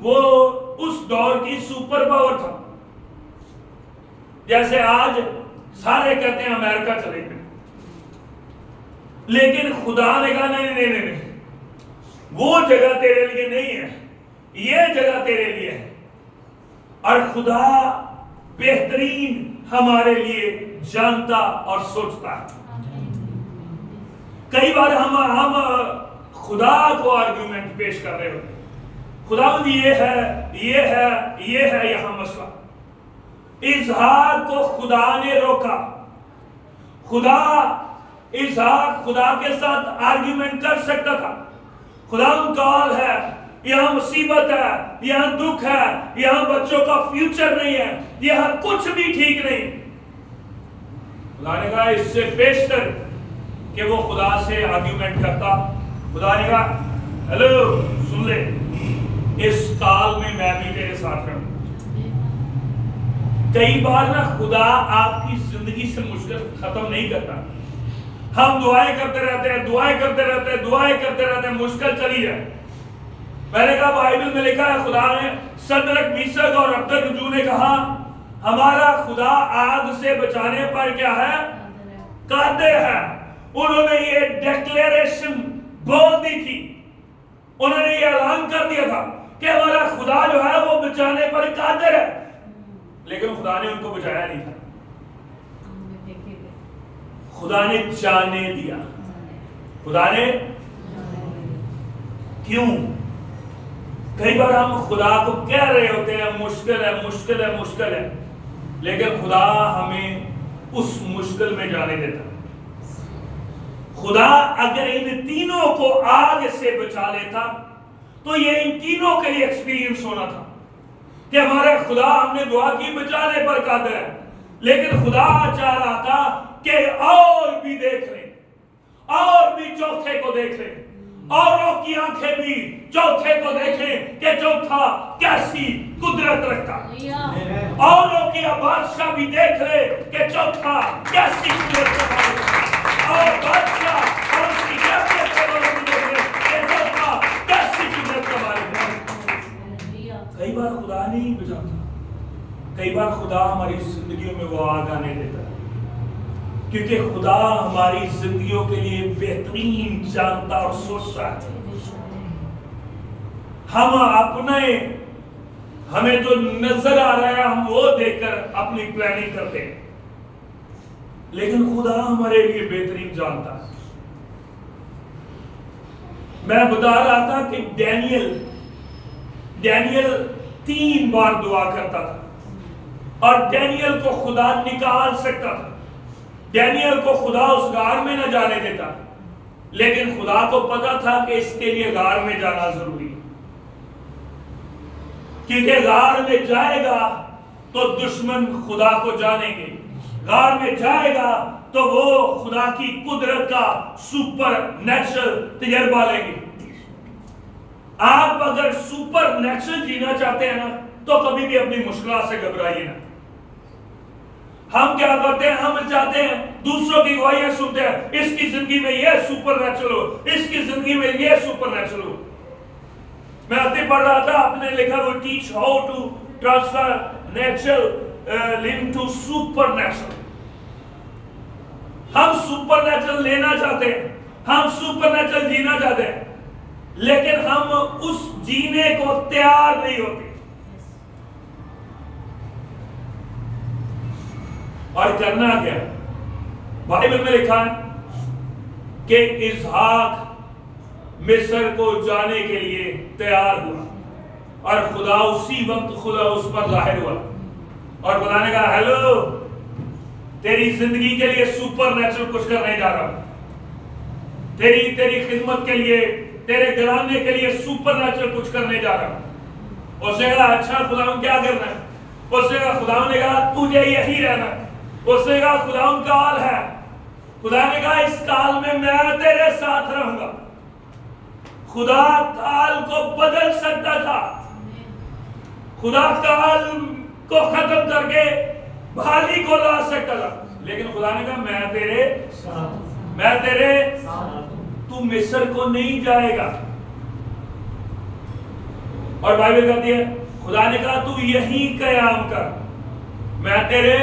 वो उस दौर की सुपर पावर था। जैसे आज सारे कहते हैं अमेरिका चले गए, लेकिन खुदा ने कहा नहीं नहीं नहीं नहीं, वो जगह तेरे लिए नहीं है, ये जगह तेरे लिए है। और खुदा बेहतरीन हमारे लिए जानता और सोचता है। कई बार हम खुदा को आर्गुमेंट पेश कर रहे होते, खुदावंद ये है यहां मसला। इसहाक को खुदा ने रोका, इसहाक खुदा के साथ आर्गुमेंट कर सकता था। खुदा कॉल है, यहां मुसीबत है, यहां दुख है, यहां बच्चों का फ्यूचर नहीं है, यहां कुछ भी ठीक नहीं। खुदा ने कहा इससे बेशतर कि वो खुदा से आर्गुमेंट करता। खुदा ने कहा हेलो सुन ले, इस काल में मैं भी तेरे साथ रहूं। कई बार ना खुदा आपकी जिंदगी से मुश्किल खत्म नहीं करता। हम दुआएं करते रहते हैं, मुश्किल चली जाए। मैंने कहा बाइबल में लिखा है, खुदा ने सदरक मीशक और अबदनगो ने कहा हमारा खुदा आग से बचाने पर क्या है, कादिर है। उन्होंने ये डिक्लेरेशन बोल दी थी, उन्होंने ये ऐलान कर दिया था कि हमारा खुदा जो है वो बचाने पर कादिर है। लेकिन खुदा ने उनको बचाया नहीं था, खुदा ने जाने दिया। खुदा ने क्यों? कई बार हम खुदा को कह रहे होते हैं मुश्किल है, मुश्किल है, मुश्किल है, लेकिन खुदा हमें उस मुश्किल में जाने देता। खुदा अगर इन तीनों को आग से बचा लेता तो ये इन तीनों के लिए एक्सपीरियंस होना था कि हमारे खुदा, हमने दुआ की बचाने पर कादिर है, लेकिन खुदा चाह रहा था कि और भी देख ले, और भी चौथे को देख ले, औरों की आंखें भी चौथे को देखें कि चौथा कैसी कुदरत रखता, औरों की बादशाह भी देख ले कि चौथा कैसी कुदरत रखता, और बादशाह और उसकी कैफियत के बारे में देख ले कि चौथा कैसी कुदरत का मालिक है। कई बार खुदा नहीं बचाता, कई बार खुदा हमारी जिंदगियों में वो आग आने देता है, क्योंकि खुदा हमारी जिंदगियों के लिए बेहतरीन जानता और सोचता है। हम अपने, हमें जो नजर आ रहा है हम वो देखकर अपनी प्लानिंग करते हैं, लेकिन खुदा हमारे लिए बेहतरीन जानता है। मैं बता रहा था कि डैनियल 3 बार दुआ करता था और डैनियल को खुदा निकाल सकता था, डैनियल को खुदा उस गार में न जाने देता, लेकिन खुदा को पता था कि इसके लिए गार में जाना जरूरी है, क्योंकि गार में जाएगा तो दुश्मन खुदा को जानेंगे, गार में जाएगा तो वो खुदा की कुदरत का सुपर नेचुरल तजर्बा लेंगे। आप अगर सुपर नेचुरल जीना चाहते हैं ना तो कभी भी अपनी मुश्किल से घबराइए ना। हम क्या करते हैं, हम चाहते हैं दूसरों की गवाहियां सुनते हैं, इसकी जिंदगी में ये सुपर नेचुरल हो, इसकी जिंदगी में ये सुपर नेचुरल हो। मैं अति पढ़ रहा था, आपने लिखा वो teach how to transfer natural link to super natural. हम सुपर नेचुरल लेना चाहते हैं, हम सुपर नेचुरल जीना चाहते हैं, लेकिन हम उस जीने को तैयार नहीं होते। और करना क्या? बाइबल में लिखा है कि इसहाक मिस्र को जाने के लिए तैयार हुआ और खुदा उसी वक्त खुदा उस पर जाहिर हुआ और खुदा ने कहा हेलो, तेरी जिंदगी के लिए सुपर नेचुरल कुछ करने जा रहा हूं, तेरी खिदमत के लिए, तेरे घराने के लिए सुपर नेचुरल कुछ करने जा रहा हूं। उसने कहा अच्छा खुदा क्या करना है? उसने कहा खुदा ने कहा तुझे यही रहना है। उसने कहा खुदा काल है, खुदा ने कहा इस काल में मैं तेरे साथ रहूंगा। खुदा काल को बदल सकता था, खुदा काल को खत्म करके भाली को ला सकता था, लेकिन खुदा ने कहा मैं तेरे तू मिस्र को नहीं जाएगा। और बाइबल कहती है खुदा ने कहा तू यहीं कयाम कर, मैं तेरे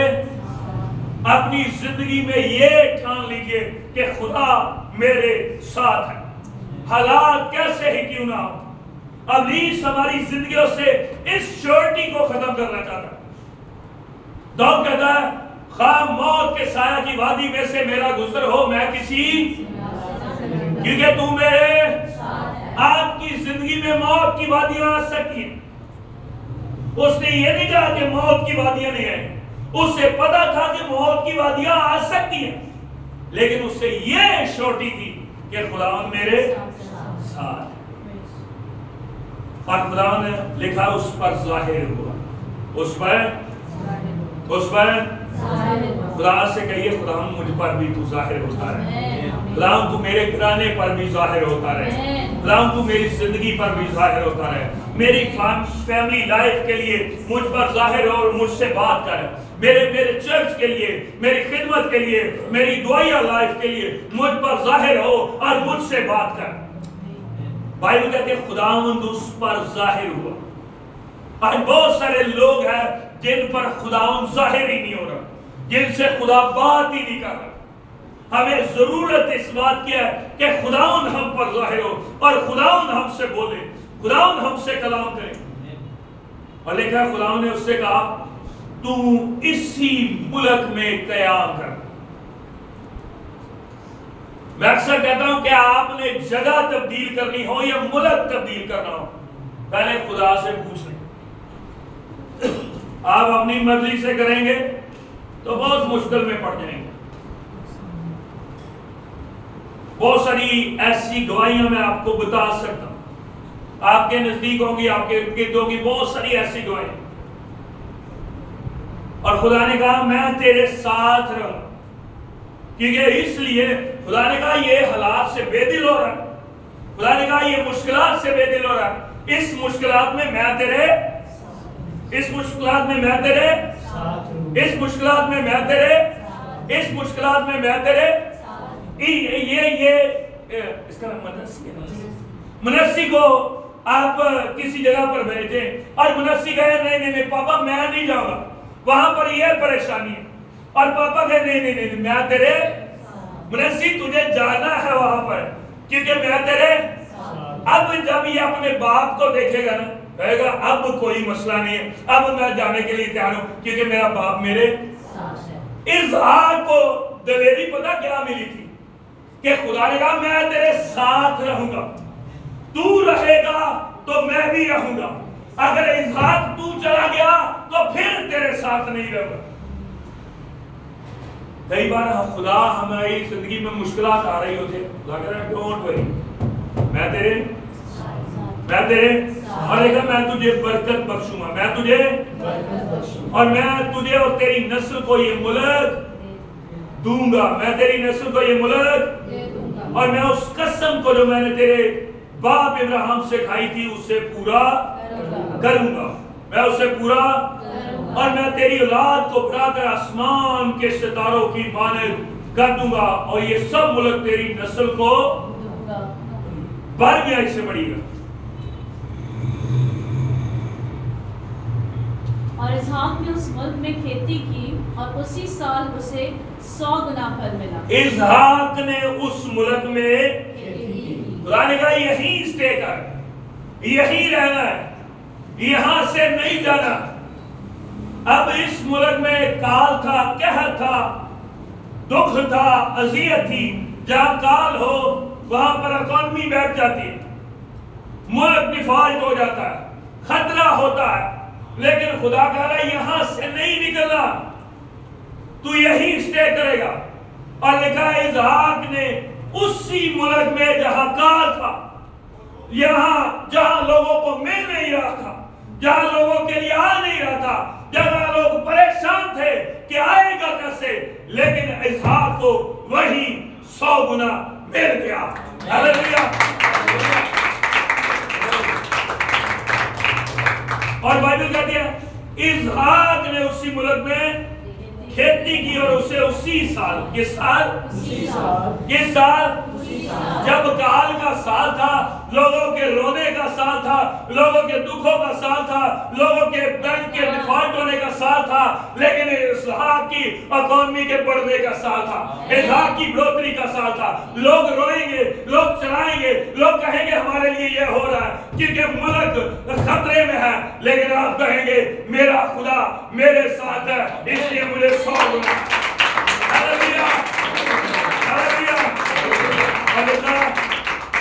अपनी जिंदगी में ये ठान लीजिए कि खुदा मेरे साथ है, हालात कैसे ही क्यों ना हो। अबलीस हमारी जिंदगियों से इस श्योरिटी को खत्म करना चाहता है। दाऊद कहता है खा मौत के साया की वादी में से मेरा गुजर हो, मैं किसी, क्योंकि तू मेरे, आपकी जिंदगी में मौत की वादियां आ सकती हैं। उसने ये नहीं कहा कि मौत की वादियां नहीं आई, उससे पता था कि मौत की वादियां आ सकती हैं, लेकिन उससे ये श्योरिटी थी कि खुदावंद मेरे साथ। और खुदावंद ने लिखा उस पर जाहिर हुआ, उस पर खुदा से कहिए खुदावंद मुझ पर भी तू जाहिर होता रहे, खुदावंद तू मेरे घराने पर भी जाहिर होता रहे, खुदावंद तू मेरी जिंदगी पर भी जाहिर होता रहे, मेरी फैमिली लाइफ के लिए मुझ पर जाहिर हो और मुझसे बात कर, मेरे चर्च के लिए, मेरी खिदमत के लिए, मेरी दुआया लाइफ के लिए मुझ पर जाहिर हो और मुझसे बात कर। बाइबल कहते हैं खुदावंद उस पर जाहिर हुआ। आज बहुत सारे लोग हैं जिन पर खुदावंद जाहिर ही नहीं हो रहा, जिनसे खुदा बात ही नहीं कर रहा। हमें जरूरत इस बात की है कि खुदावंद हम पर जाहिर हो और खुदावंद हमसे बोले, खुदावंद हमसे कलाम करे। और लिखा खुदावंद ने उससे कहा तू इसी मुल्क में कयाम कर। मैं अक्सर कहता हूं कि आपने जगह तब्दील करनी हो या मुल्क तब्दील करना हो, पहले खुदा से पूछ लें। आप अपनी मर्जी से करेंगे तो बहुत मुश्किल में पड़ जाएंगे। बहुत सारी ऐसी गवाहियां मैं आपको बता सकता हूं, आपके नजदीक होंगी, आपके इर्द गिर्द होंगी, बहुत सारी ऐसी गवाहियां। और खुदा ने कहा मैं तेरे साथ रहूंगा, क्योंकि इसलिए खुदा ने कहा ये हालात से बेदिल हो रहा है, खुदा ने कहा ये मुश्किलात से बेदिल हो रहा है, इस मुश्किलात में मैं तेरे, इस मुश्किलात में मैं तेरे, इस मुश्किलात में मैं तेरे, इस मुश्किलात में मैं तेरे, ये इसका मुनस्सी को आप किसी जगह पर भेजें और मुनस्सी कहे नहीं पापा मैं नहीं जाऊंगा, वहां पर यह परेशानी है, और पापा कहे नहीं मैं तेरे, मुनस्सी तुझे जाना है वहां पर क्योंकि मैं तेरे। अब जब ये अपने बाप को देखेगा ना, कहेगा अब कोई मसला नहीं है, अब मैं जाने के लिए तैयार हूं क्योंकि मेरा बाप मेरे साथ है। इसहाक को दलेरी पता क्या मिली थी कि खुदा ने कहा मैं तेरे साथ रहूंगा, तू रहेगा तो मैं भी रहूंगा, अगर इसहाक तू चला गया तो फिर तेरे साथ नहीं रहूंगा। कई बार खुदा हमारी जिंदगी में मुश्किलात आ रही होती है, खुदा कह रहा है डोंट वरी, मैं तेरे और देखा मैं तुझे बरकत बख्शूंगा, मैं तुझे और मैं तुझे और तेरी नस्ल को ये मुल्क दूंगा, मैं तेरी नस्ल को ये मुल्क, और मैं उस कसम को जो मैंने तेरे बाप इब्राहिम से खाई थी उससे पूरा करूंगा, मैं उससे पूरा, और मैं तेरी औलाद को बढ़ाकर आसमान के सितारों की मानद कर दूंगा, और ये सब मुल्क तेरी नस्ल को बढ़ गया, इससे बढ़ेगा। और इसहाक ने उस मुल्क में खेती की और उसी साल उसे 100 गुना फल मिला। इसहाक ने उस मुल्क में खुदा ने कहा यहीं स्टे कर, यहीं रहना है, यहां से नहीं जाना। अब इस मुल्क में काल था, कहर था, दुख था, अजियत थी। जहां काल हो वहां पर इकॉनमी बैठ जाती है, मुल्क डिफॉल्ट हो जाता है, खतरा होता है, लेकिन खुदा कह रहा है यहां से नहीं निकलना, तू यहीं स्टे करेगा। और लिखा है इसहाक ने उसी मुल्क में जहां काल था, यहां जहां लोगों को मिल नहीं रहा था, जहां लोगों के लिए आ नहीं रहा था, जहां लोग परेशान थे कि आएगा कैसे, लेकिन इसहाक को वही 100 गुना मिल गया। हालेलुया। और बाइबल कहती है इसहाक ने उसी मुल्क में खेती की और उसे उसी साल, किस साल, किस साल, जब काल का साल था, लोगों के रोने का साल था, लोगों के दुखों का साल था, लोगों के बैंक के डिफॉल्ट होने का साल था, लेकिन इसहाक की इकोनॉमी के बढ़ने का साल था, इसहाक की बढ़ोतरी का साल था। लोग रोएंगे, लोग चलाएंगे, लोग कहेंगे हमारे लिए ये हो रहा है क्योंकि मुल्क खतरे में है, लेकिन आप कहेंगे मेरा खुदा मेरे साथ है, इसलिए मुझे 100 गुना। Hallelujah, hallelujah.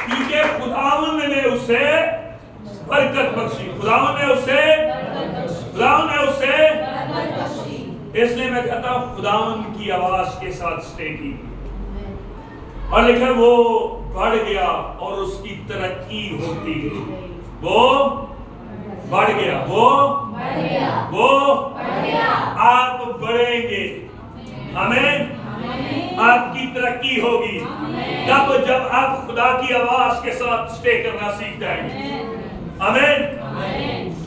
क्योंकि खुदावंद ने उसे बरकत बख्शी, खुदावंद ने उसे, इसलिए मैं कहता हूं खुदावंद की आवाज के साथ स्टे की और लिखा वो बढ़ गया और उसकी तरक्की होती गई। वो बढ़ गया, वो आप बढ़ेंगे, हमें आपकी तरक्की होगी तब जब आप खुदा की आवाज के साथ स्टे करना सीख जाएंगे। आमीन।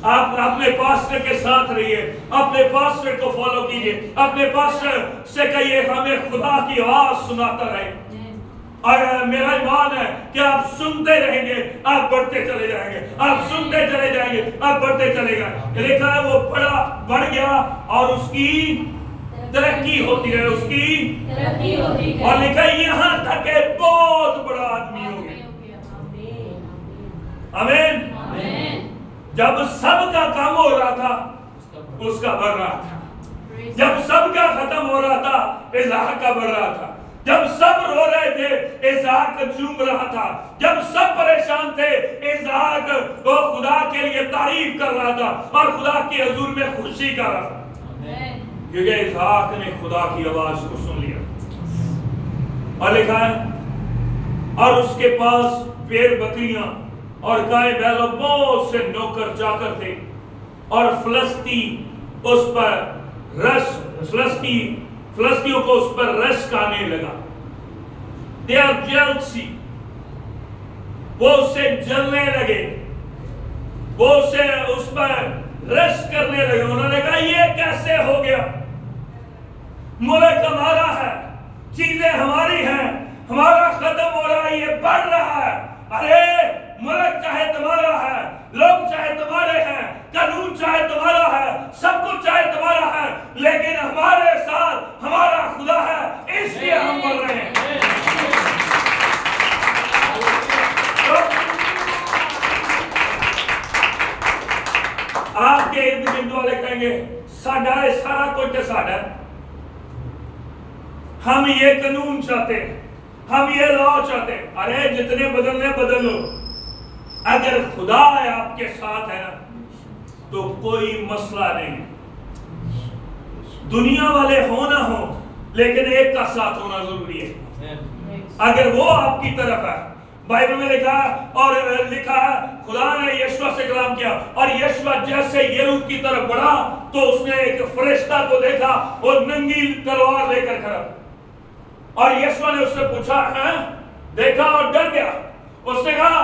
आप अपने पास्टर के साथ रहिए, अपने पास्टर को फॉलो कीजिए, अपने पास्टर से कहिए हमें खुदा की आवाज सुनाता रहे। और मेरा ईमान है कि आप सुनते रहेंगे, आप बढ़ते चले जाएंगे, आप सुनते चले जाएंगे, आप बढ़ते चले जाएंगे। लिखा है वो बढ़ गया और उसकी तरक्की होती है, उसकी तरक्की होती है। और लिखा है यहाँ तक के बहुत बड़ा आदमी हो गया। आमीन। जब सबका कम हो रहा था उसका बढ़ रहा था, जब सबका खत्म हो रहा था इसहाक का बढ़ रहा था, जब सब रो रहे थे इसहाक झूम रहा था, जब सब परेशान थे इसहाक वो खुदा के लिए तारीफ कर रहा था और खुदा के हुजूर में खुशी कर रहा था, क्योंकि इसहाक ने खुदा की आवाज को सुन लिया। और लिखा है और उसके पास भेड़ बकरियां और गाय बैल बहुत से नौकर चाकर थे और फिलिस्तियों को उस पर रश आने लगा। दे आर जेलसी, वो उससे जलने लगे, वो उसे उस पर रश करने लगे। उन्होंने कहा ये कैसे हो गया, मुल्क हमारा है, चीजें हमारी हैं, हमारा खत्म हो रहा है, ये बढ़ रहा है। अरे मुल्क चाहे तुम्हारा है, लोग चाहे तुम्हारे हैं, कानून चाहे तुम्हारा है, सब कुछ चाहे तुम्हारा है, लेकिन हमारे साथ हमारा खुदा है, इसलिए हम बढ़ रहे हैं। आपके इर्द गिर्द वाले कहेंगे साडा सारा कुछ तो साडा, हम ये कानून चाहते हैं, हम ये लॉ चाहते हैं। अरे जितने बदलने बदल लो, अगर खुदा है आपके साथ है ना तो कोई मसला नहीं। दुनिया वाले हो ना हो, लेकिन एक का साथ होना जरूरी है। अगर वो आपकी तरफ है, बाइबल में लिखा है खुदा ने यीशु से कलाम किया और यीशु जैसे यरूब की तरफ बढ़ा तो उसने एक फरिश्ता को देखा और नंगी तलवार लेकर खड़ा, और यीशु ने उससे पूछा है, देखा और डर गया। उसने कहा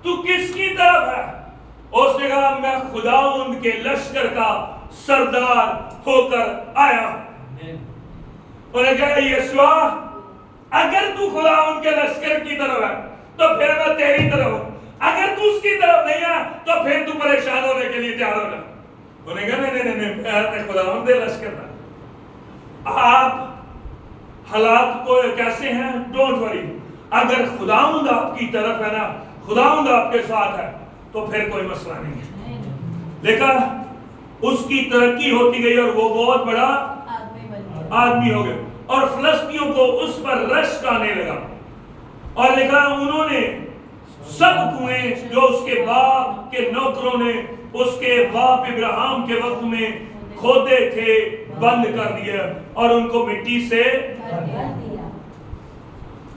तू किसकी तरफ है? उसने कहा मैं खुदावंद के लश्कर का सरदार होकर आया। उन्होंने कहा यीशु अगर तू खुदावंद के लश्कर की तरफ है तो फिर मैं तेरी तरफ हूं, अगर तू उसकी तरफ नहीं है तो फिर तू परेशान होने के लिए तैयार हो जा। उन्होंने कहा नहीं मैं खुदावंद के लश्कर का। आप हालात को कैसे हैं डोंट वरी, अगर खुदावंद आपकी तरफ है ना, खुदावंद आपके साथ है तो फिर कोई मसला नहीं है। देखा उसकी तरक्की होती गई और वो बहुत बड़ा आदमी हो गया और फिलिस्तियों को उस पर रश आने लगा। और लिखा उन्होंने सब कुएं जो उसके बाप के नौकरों ने उसके बाप इब्राहिम के वक्त में खोदे थे बंद कर दिया और उनको मिट्टी से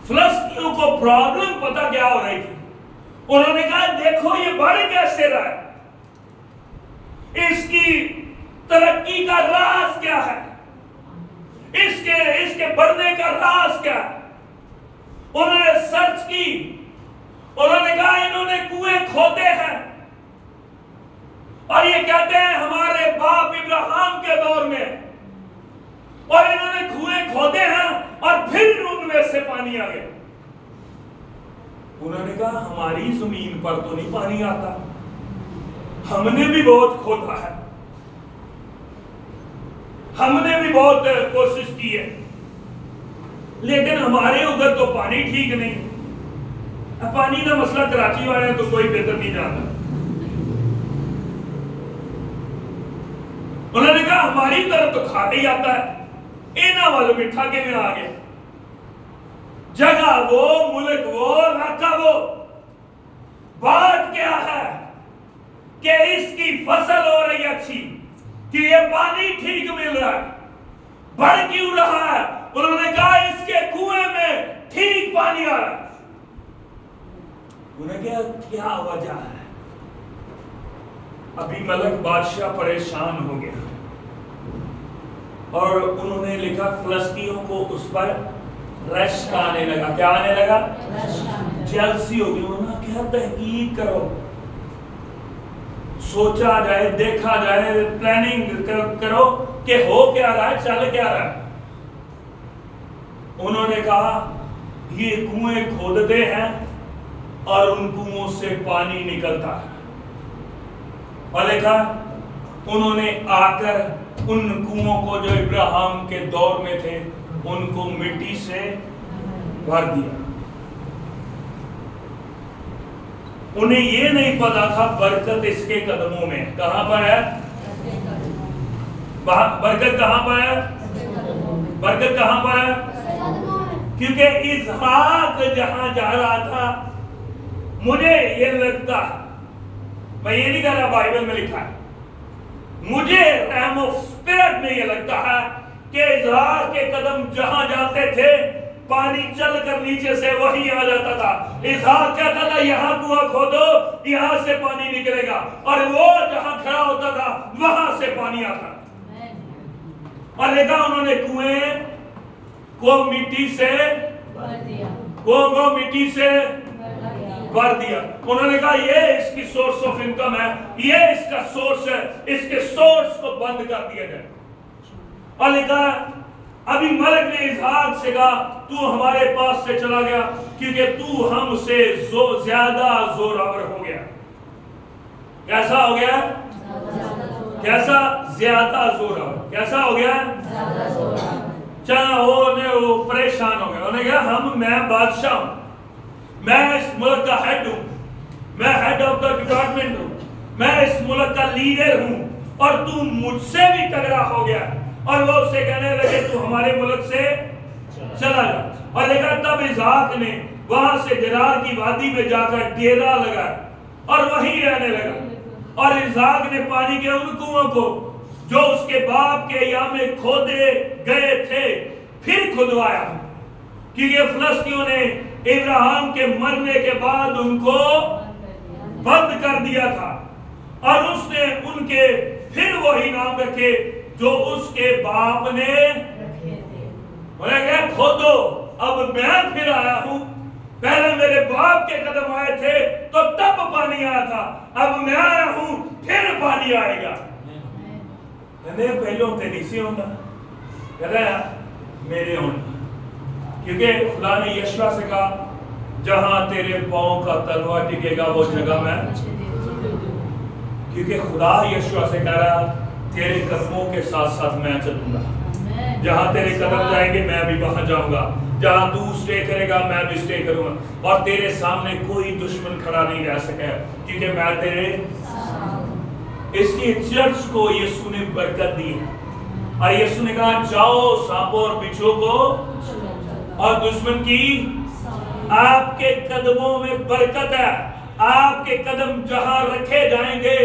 फिलिस्तियों को प्रॉब्लम पता क्या हो रही थी। उन्होंने कहा देखो ये बढ़ कैसे रहा है, इसकी तरक्की का राज क्या है, इसके बढ़ने का राज क्या है। उन्होंने सर्च की, उन्होंने कहा इन्होंने कुएं खोदे हैं और ये कहते हैं हमारे बाप इब्राहिम के दौर में, और इन्होंने कुएं खोदे हैं और फिर उनमें से पानी आ गया। उन्होंने कहा हमारी जमीन पर तो नहीं पानी आता, हमने भी बहुत खोदा है, हमने भी बहुत कोशिश की है, लेकिन हमारे उधर तो पानी ठीक नहीं। पानी का मसला कराची वाले तो कोई बेहतर नहीं जानता। उन्होंने कहा हमारी तरफ तो खाते ही आता है, इना वालों मीठा के में आ गया। जगह वो, मुल्क वो, इलाका वो, बात क्या है कि इसकी फसल हो रही अच्छी, कि ये पानी ठीक मिल रहा है, बढ़ क्यों रहा है? उन्होंने कहा इसके कुएं में ठीक पानी आ रहा है। उन्होंने कहा क्या वजह है? अभी मलक बादशाह परेशान हो गया और उन्होंने लिखा फिलिस्तीनियों को उस पर रश्क आने लगा। क्या आने लगा? जेलसी हो गई। उन्होंने क्या तहकीक करो, सोचा जाए, देखा जाए, प्लानिंग करो कि हो क्या रहा है, चल क्या रहा है। उन्होंने कहा ये कुएं खोदते हैं और उन कुओं से पानी निकलता है। और लिखा उन्होंने आकर उन कुओं को जो इब्राहिम के दौर में थे उनको मिट्टी से भर दिया। उन्हें ये नहीं पता था बरकत इसके कदमों में। कहां पर है बरकत? कहां पर है बरकत? कहां पर है? क्योंकि इसहाक जहां जा रहा था, मुझे ये लगता, मैं ये नहीं कह रहा बाइबल में लिखा है, मुझे रहम ऑफ स्पिरिट में ये लगता है कि इसहाक के कदम जहां जाते थे पानी चलकर नीचे से वही आ जाता था। इसहाक कहता था यहां कुआं खोदो, यहां से पानी निकलेगा, और वो जहां खड़ा होता था वहां से पानी आता। और देखा उन्होंने कुएं को मिट्टी से मिट्टी से भर दिया। उन्होंने कहा ये इसकी सोर्स ऑफ इनकम है, ये इसका सोर्स है, इसके सोर्स को बंद कर दिया जाए। और लिखा अभी मलक ने इसहाक से कहा तू हमारे पास से चला गया क्योंकि तू हमसे ज्यादा जोरावर हो गया। कैसा हो गया? कैसा? ज्यादा जोरावर। कैसा हो गया? चलो वो परेशान हो गया। उन्होंने कहा मैं बादशाह हूं, मैं इस मुल्क का हेड हूं, मैं हेड ऑफ द डिपार्टमेंट हूं, मैं इस मुल्क का लीडर हूं, और तू मुझसे भी तगड़ा हो गया। और वो उससे कहने लगे तू हमारे मुल्क से चला जा। और देखा तब इसहाक ने वहां से गेरार की वादी में जाकर डेरा लगाया और वहीं रहने लगा। और इसहाक ने पानी के उन कुओं को जो उसके बाप के याम में खोदे गए थे फिर खुदवाया, क्योंकि फिलिस्तीनियों ने इब्राहिम के मरने के बाद उनको बंद कर दिया था, और उसने उनके फिर वही नाम रखे जो उसके बाप ने बोला गया खोदो। अब मैं फिर आया हूं, पहले मेरे बाप के कदम आए थे तो तब पानी आया था, अब मैं आया हूं फिर पानी आएगा। पहले ते नहीं सी होता, मेरे होना, क्योंकि खुदा ने यशवा से कहा जहां तेरे पांव का तलवा टिकेगा वो जगह मैं, क्योंकि खुदा यशवा से कह रहा तेरे कदमों के साथ साथ मैं चलूंगा, जहां तेरे कदम जाएंगे मैं भी वहां जाऊंगा, जहां तू स्टे करेगा मैं भी स्टे करूंगा, और तेरे सामने कोई दुश्मन खड़ा नहीं रह सके क्योंकि मैं तेरे। इसलिए चर्च को यीशु ने बरकत दी और यीशु ने कहा जाओ सांपों और बिच्छुओं को और दुश्मन की, आपके कदमों में बरकत है। आपके कदम जहां रखे जाएंगे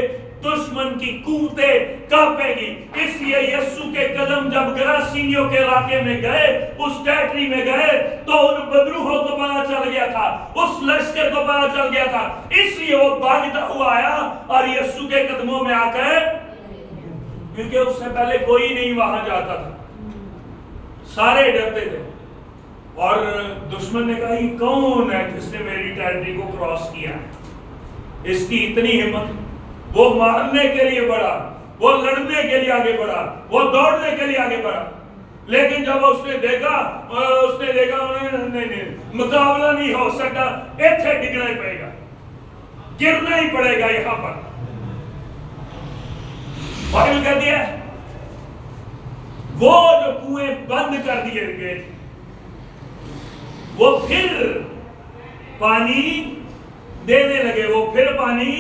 दुश्मन की कुव्वतें कांपेगी। इसलिए यीशु के कदम जब गरासीनियों के इलाके में गए, उस टेरिटरी में गए, तो उन बदरूहों को पता चल गया था, उस लश्कर को पता चल गया था, इसलिए वो भागता हुआ आया और यीशु के कदमों में आकर, क्योंकि उससे पहले कोई नहीं वहां जाता था, सारे डरते थे। और दुश्मन ने कहा ये कौन है जिसने मेरी टेरिटरी को क्रॉस किया, इसकी इतनी हिम्मत। वो मारने के लिए बढ़ा, वो लड़ने के लिए आगे बढ़ा, वो दौड़ने के लिए आगे बढ़ा। लेकिन जब उसने देखा नहीं, मुकाबला नहीं हो सकता, इत्थे डिगना ही पड़ेगा, गिरना ही पड़ेगा यहां पर। बाइबल कहती है वो जो कुएं बंद कर दिए गए वो फिर पानी देने लगे, वो फिर पानी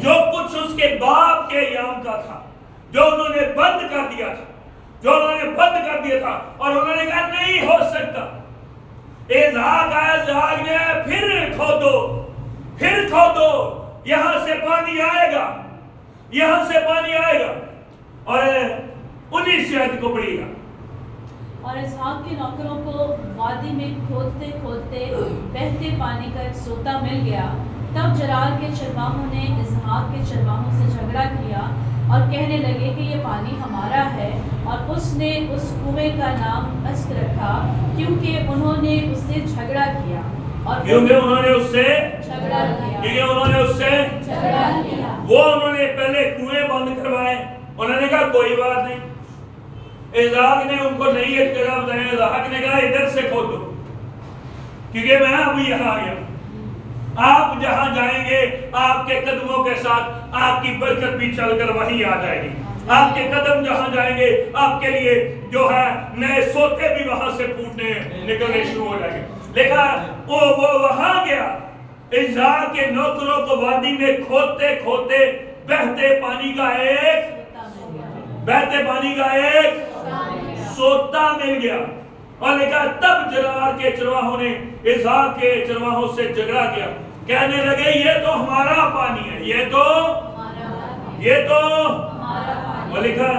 जो कुछ उसके बाप के याम का था, जो उन्होंने बंद कर दिया था, और उन्होंने कहा नहीं हो सकता। इज़हाक आया, इज़हाक ने फिर खोदो, यहां से पानी आएगा, और 19 आयत को पढ़िएगा। और इसहाक के नौकरों को वादी में खोदते खोदते बहते पानी का एक सोता मिल गया। तब जरार के चरवाहों ने इसहाक के चरवाहों से झगड़ा किया और कहने लगे कि ये पानी हमारा है, और उसने उस कुएं का नाम अस्क रखा, क्योंकि उन्होंने उससे झगड़ा किया। वो उन्होंने पहले कुएं बंद करवाए, उन्होंने कहा कोई बात नहीं। इज़हाक ने उनको नई एक जगह बताया, इज़हाक ने कहा इधर से खोदो, क्योंकि मैं अभी यहाँ आ गया। आप जहां जाएंगे आपके कदमों के साथ आपकी बरकत भी चलकर वहीं आ जाएगी। आपके कदम जहां जाएंगे आपके लिए जो है नए सोते भी वहां से फूटने निकलने शुरू हो जाएंगे। लेकिन वो वहां गया, इज़हाक के नौकरों को वादी में खोदते खोदते बहते पानी का एक सोता मिल गया। और लिखा तब जरार के चरवाहों ने इज़हाक के चरवाहों से झगड़ा किया, कहने लगे ये तो हमारा पानी है, ये तो और लिखा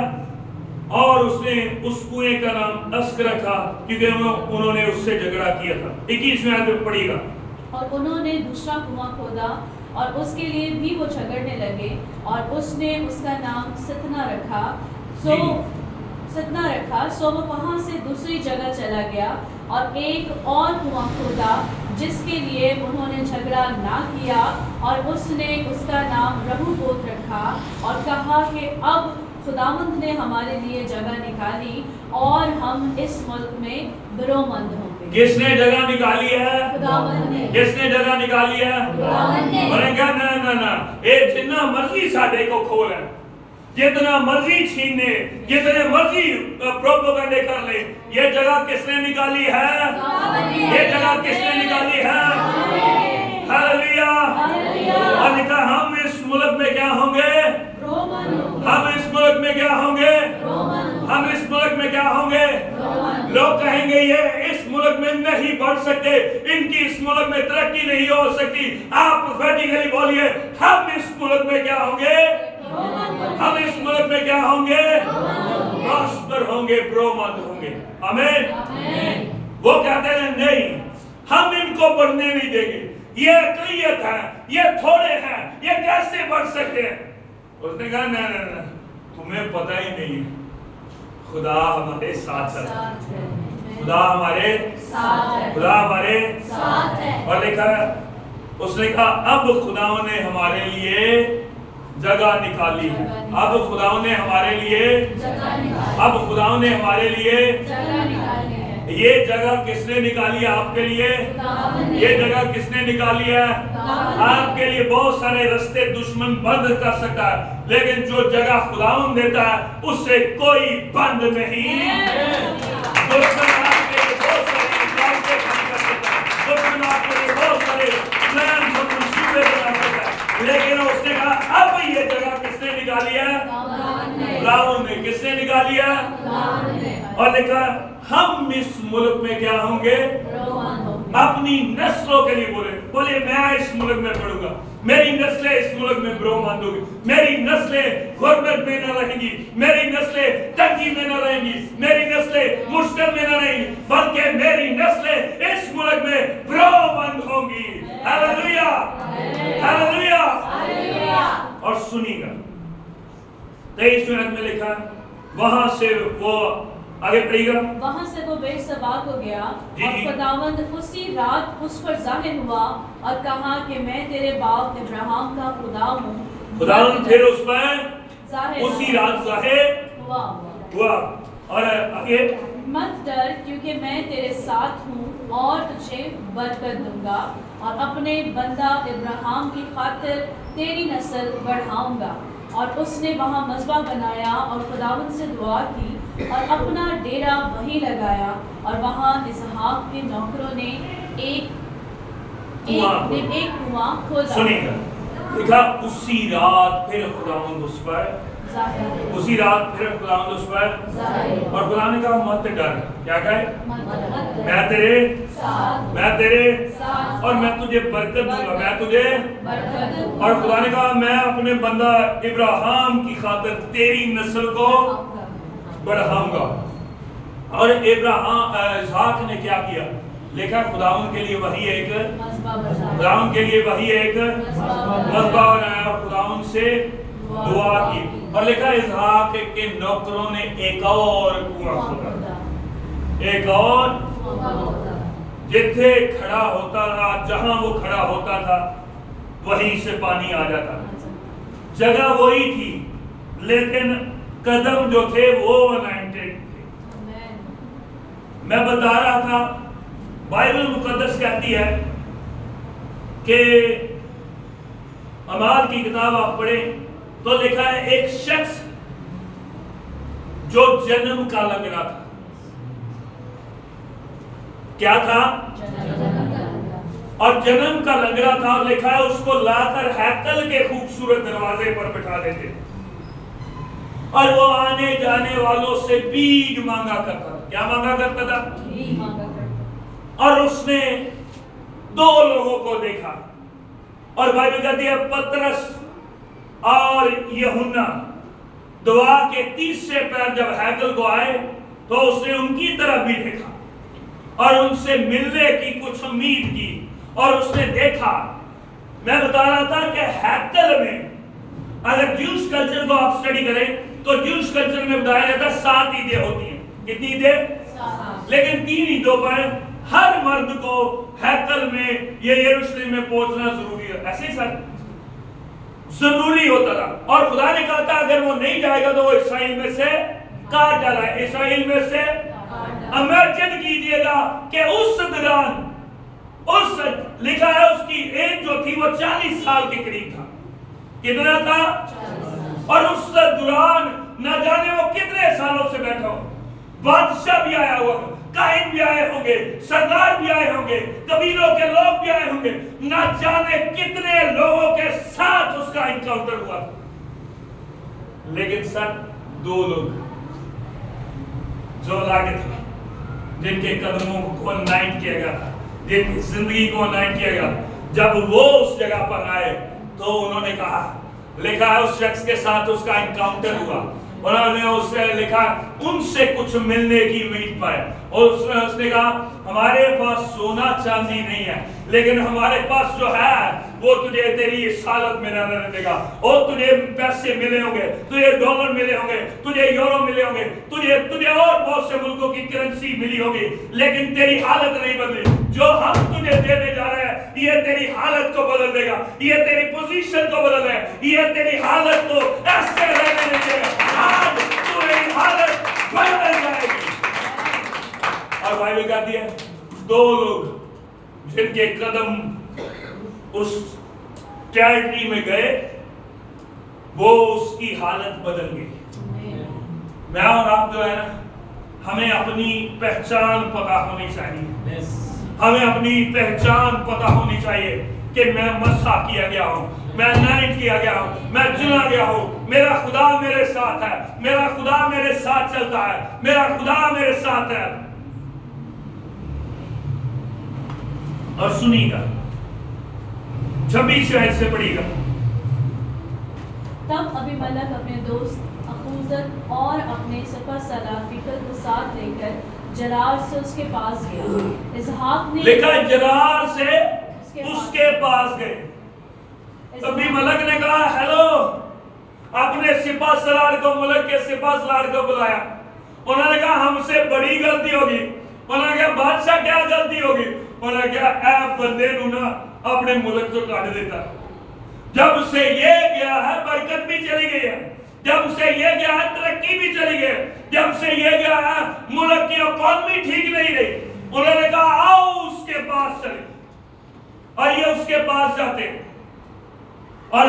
और उसने उस कुएं का नाम अस्क रखा, क्योंकि उन्होंने उससे झगड़ा किया था। 21वें आयत में पढ़िएगा। और उन्होंने दूसरा कुआं खोदा और उसके लिए भी वो झगड़ने लगे, और उसने उसका नाम सितना रखा। सो वो वहां से दूसरी जगह चला गया और एक और कुआं खोदा, जिसके लिए उन्होंने झगड़ा ना किया, और उसने उसका नाम रहोबोत रखा, और कहा कि अब खुदावंद ने हमारे लिए जगह निकाली और हम इस मुल्क में बरोमंद होंगे। किसने जगह निकाली है? खुदावंद ने। किसने जगह निकाली है? खुदावंद ने। मैंने कहा ना, ये जितना मर्जी साडे को खोल है, जितना मर्जी छीने, जितने मर्जी प्रोपेगेंडे कर ले, ये जगह किसने निकाली है? ये जगह किसने निकाली है? हालेलुया। और लिखा हम इस मुल्क में क्या होंगे? हम इस मुल्क में क्या होंगे? लोग कहेंगे ये इस मुल्क में नहीं बढ़ सकते, इनकी इस मुल्क में तरक्की नहीं हो सकती। आप प्रोफेटिकली बोलिए हम इस मुल्क में क्या होंगे? हम इस मुल्क में क्या होंगे? प्रॉस्पर होंगे, ब्रोमंद होंगे। आमीन। वो कहते हैं नहीं, हम इनको बढ़ने नहीं देंगे, ये अक़लियत है, ये थोड़े हैं, ये कैसे बढ़ सकते हैं? उसने कहा ना, तुम्हें पता ही नहीं, खुदा हमारे साथ है, खुदा हमारे साथ है। और लिखा उसने कहा अब खुदाओं ने हमारे लिए जगह निकाली है, अब खुदाओं ने हमारे लिए ये जगह किसने निकाली है आपके लिए? ये जगह किसने निकाली है आपके लिए? बहुत सारे रास्ते दुश्मन बंद कर सकता है, लेकिन जो जगह खुदावंद देता है उससे कोई बंद नहीं। दुश्मन आपके लिए बहुत सारी रुकावटें खड़ी कर सकता है, दुश्मन आपके लिए बहुत सारे प्लान और मंसूबे बना सकता है, लेकिन उसने कहा अब ये जगह किसने निकाली है? खुदावंद ने। किसने निकाली है? और लिखा हम इस मुल्क में क्या होंगे? अपनी नस्लों के लिए बोले मैं इस मुल्क में बढ़ूंगा, मेरी नस्लें इस मुल्क में ब्रोमंद होगी, मेरी नस्लें गुर्बत में न रहेंगी, मेरी नस्लें तंगी में न रहेंगी, मेरी नस्लें मुश्किल में न रहेंगी, बल्कि मेरी नस्लें इस मुल्क में ब्रोमंद होंगी। Hallelujah, hallelujah. और सुनिएगा 23वें में लिखा वहां से वो आगे पढ़िएगा। वहां से वो बेसबा को गया जी, और जी। खुदावंद उसी रात उस पर जाहिर हुआ और कहा कि मैं तेरे बाप इब्राहिम का खुदा हूँ। खुदावंद फिर उस पर जाहिर उसी रात जाहिर हुआ हुआ। और आगे मत डर, क्योंकि मैं तेरे साथ हूँ और तुझे बरकत दूंगा और अपने बंदा इब्राहिम की खातिर तेरी नस्ल बढ़ाऊंगा। और उसने वहाँ मज़बा बनाया और खुदावंद से दुआ की और अपना डेरा वहीं लगाया। और वहाँ इसहाक के नौकरों ने एक कुआं खोदा। सुनिएगा, लिखा उसी रात फिर खुदावंद उस पर जाहिर उसी रात फिर खुदावंद उस पर जाहिर और खुदा ने कहा मत डर। क्या कहे? मत मैं तेरे साथ और मैं तुझे बरकत दूंगा, मैं तुझे। बरकत दूंगा। और खुदा ने कहा मैं अपने बंदा इब्राहिम की खातिर तेरी नस्ल को बढ़ाऊंगा। और इसहाक ने क्या किया? लिखा खुदावंद के लिए वही एक मज़बा बनाया। खुदावंद के लिए वही एक मज़बा बनाया और खुदावंद से दुआ की। और लिखा इसहाक के नौकरों ने एक और कुआं खोदा, एक और जिथे खड़ा होता था, जहां वो खड़ा होता था वहीं से पानी आ जाता था। जगह वही थी लेकिन कदम जो थे वो अनॉइंटेड थे। मैं बता रहा था बाइबल मुकद्दस कहती है कि अमाल की किताब आप पढ़ें तो लिखा है एक शख्स जो जन्म का लंगड़ा था। क्या था? और जन्म का लंगड़ा था और लिखा है उसको लाकर हैकल के खूबसूरत दरवाजे पर बिठा देते और वो आने जाने वालों से बीज मांगा करता था। क्या मांगा करता था? और उसने दो लोगों को देखा और बाइबल कहती है पतरस और यूहन्ना दुआ के तीसरे पैर जब हैकल को आए तो उसने उनकी तरफ भी देखा और उनसे मिलने की कुछ उम्मीद की। और उसने देखा, मैं बता रहा था कि हैकल में अगर ज्यूस कल्चर को आप स्टडी करें तो ज्यूस कल्चर में बताया जाता है 7 ईदें होती हैं। कितनी ईदें? लेकिन 3 ईदों पर हर मर्द को हैकल में या यरूशलेम में पहुंचना जरूरी है। ऐसे ही सर जरूरी होता था। और खुदा ने कहा था अगर वो नहीं जाएगा तो वो इस्राएल में से काट डाला। इस्राएल में से इमेजिन कीजिएगा कि उस दौरान उस लिखा है उसकी एज जो थी वो 40 साल के करीब था। कितना था? और उस दौरान न जाने वो कितने सालों से बैठा हो। बादशाह भी आया हुआ, काहिन भी आए होंगे, सरदार भी आए होंगे, कबीलों के लोग भी आए होंगे, न जाने कितने लोगों के साथ उसका इनकाउंटर हुआ। लेकिन सर 2 लोग जो लागे थे, जिनके कदमों को अनाइंट किया गया था, जिनकी जिंदगी को अनाइंट किया गया, जब वो उस जगह पर आए तो उन्होंने कहा, लिखा है उस शख्स के साथ उसका इनकाउंटर हुआ। उन्होंने उससे लिखा उनसे कुछ मिलने की उम्मीद पाए और उसने कहा हमारे पास सोना चांदी नहीं है लेकिन हमारे पास जो है वो तुझे तेरी इस हालत में रहने देगा। और तुझे पैसे मिले होंगे, तुझे डॉलर मिले होंगे, तुझे यूरो मिले होंगे, तुझे और बहुत से मुल्कों की करेंसी मिली होगी, लेकिन तेरी हालत नहीं बदली। जो हम तुझे देने जा रहे हैं ये तेरी हालत को बदल देगा, ये तेरी पोजीशन को बदल देगा, ये तेरी हालत को ऐसे रहने नहीं देगा। आज तुम्हारी हालत बदल जाएगी। और बाइबल कहती है 2 लोग जिनके कदम उस टेरिटरी में गए वो उसकी हालत बदल गई। मैं और आप जो है ना, हमें अपनी पहचान पता होनी चाहिए। हमें अपनी पहचान पता होनी चाहिए कि मैं मसा किया गया हूं, मैं नाइट किया गया हूं, मैं चुना गया हूं, मेरा खुदा मेरे साथ है, मेरा खुदा मेरे साथ चलता है, मेरा खुदा मेरे साथ है। और सुनिएगा 26 आयत से पढ़िएगा। तब अबीमेलेक अपने दोस्त अखूजत और अपने सलार फिकल को साथ लेकर जरार से उसके पास गया। इसहाक ने लिखा जरार से उसके पास गए। अबीमेलेक ने कहा हेलो, अपने सिपा सलार को, मुल्क के सिपा सलार को बुलाया उन्होंने कहा हमसे बड़ी गलती होगी। उन्होंने कहा बादशाह क्या गलती होगी? उन्होंने कहा ऐ बंदे नू ना अपने मुल्क तो काट देता। जब से ये गया है बरकत भी चली गई है, जब से ये गया है तरक्की भी चली गई, जब से ये गया है मुल्क की इकोनॉमी ठीक नहीं रही। उन्होंने कहा आओ उसके पास चले, और ये उसके पास जाते। और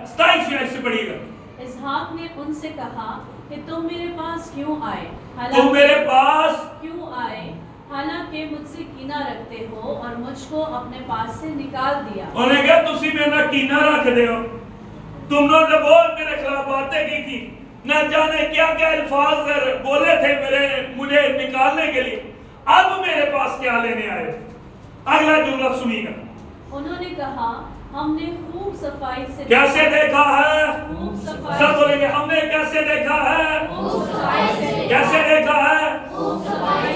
27 आयत से पढ़िएगा। इसहाक ने उनसे कहा कि तुम मेरे पास क्यों आए? तुम मेरे पास क्यों आए? हालांकि मुझसे कीना रखते हो और मुझको अपने पास से निकाल दिया। उन्हें कहा तुसी मेरा कीना रखते हो, तुमने तो बहुत मेरे खिलाफ बातें की थी, न जाने क्या क्या अल्फाज बोले थे मुझे निकालने के लिए, अब मेरे पास क्या लेने आए? अगला जुमला सुनिएगा। उन्होंने कहा हमने खूब सफाई से कैसे देखा है? खूब सफाई सब बोलेंगे हमने कैसे देखा है? कैसे देखा है?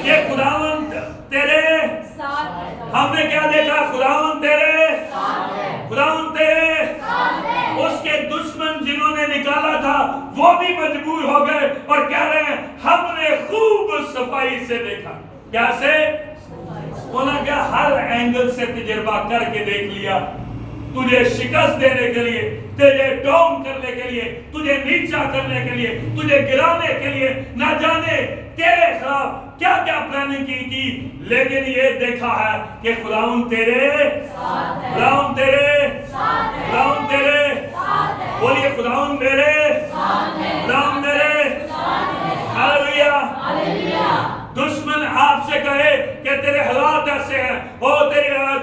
ये खुदावंद तेरे साथ है। हमने क्या देखा? खुदावंद तेरे खुदावंद तेरे उसके दुश्मन जिन्होंने निकाला था वो भी मजबूर हो गए और कह रहे हैं हमने खूब सफाई से देखा। कैसे? उन्होंने क्या हर एंगल से तजुर्बा करके देख लिया, तुझे शिकस्त देने के लिए, तुझे डाउन करने के लिए, तुझे नीचा करने के लिए, तुझे गिराने के लिए, ना जाने तेरे खिलाफ क्या क्या प्लानिंग की थी, लेकिन ये देखा है कि खुदावन तेरे खुदावन तेरे खुदावन तेरे बोलिए खुदावन मेरे खुदावन मेरे। हालेलुया। दुश्मन आपसे कहे कि तेरे हालात ऐसे हैं और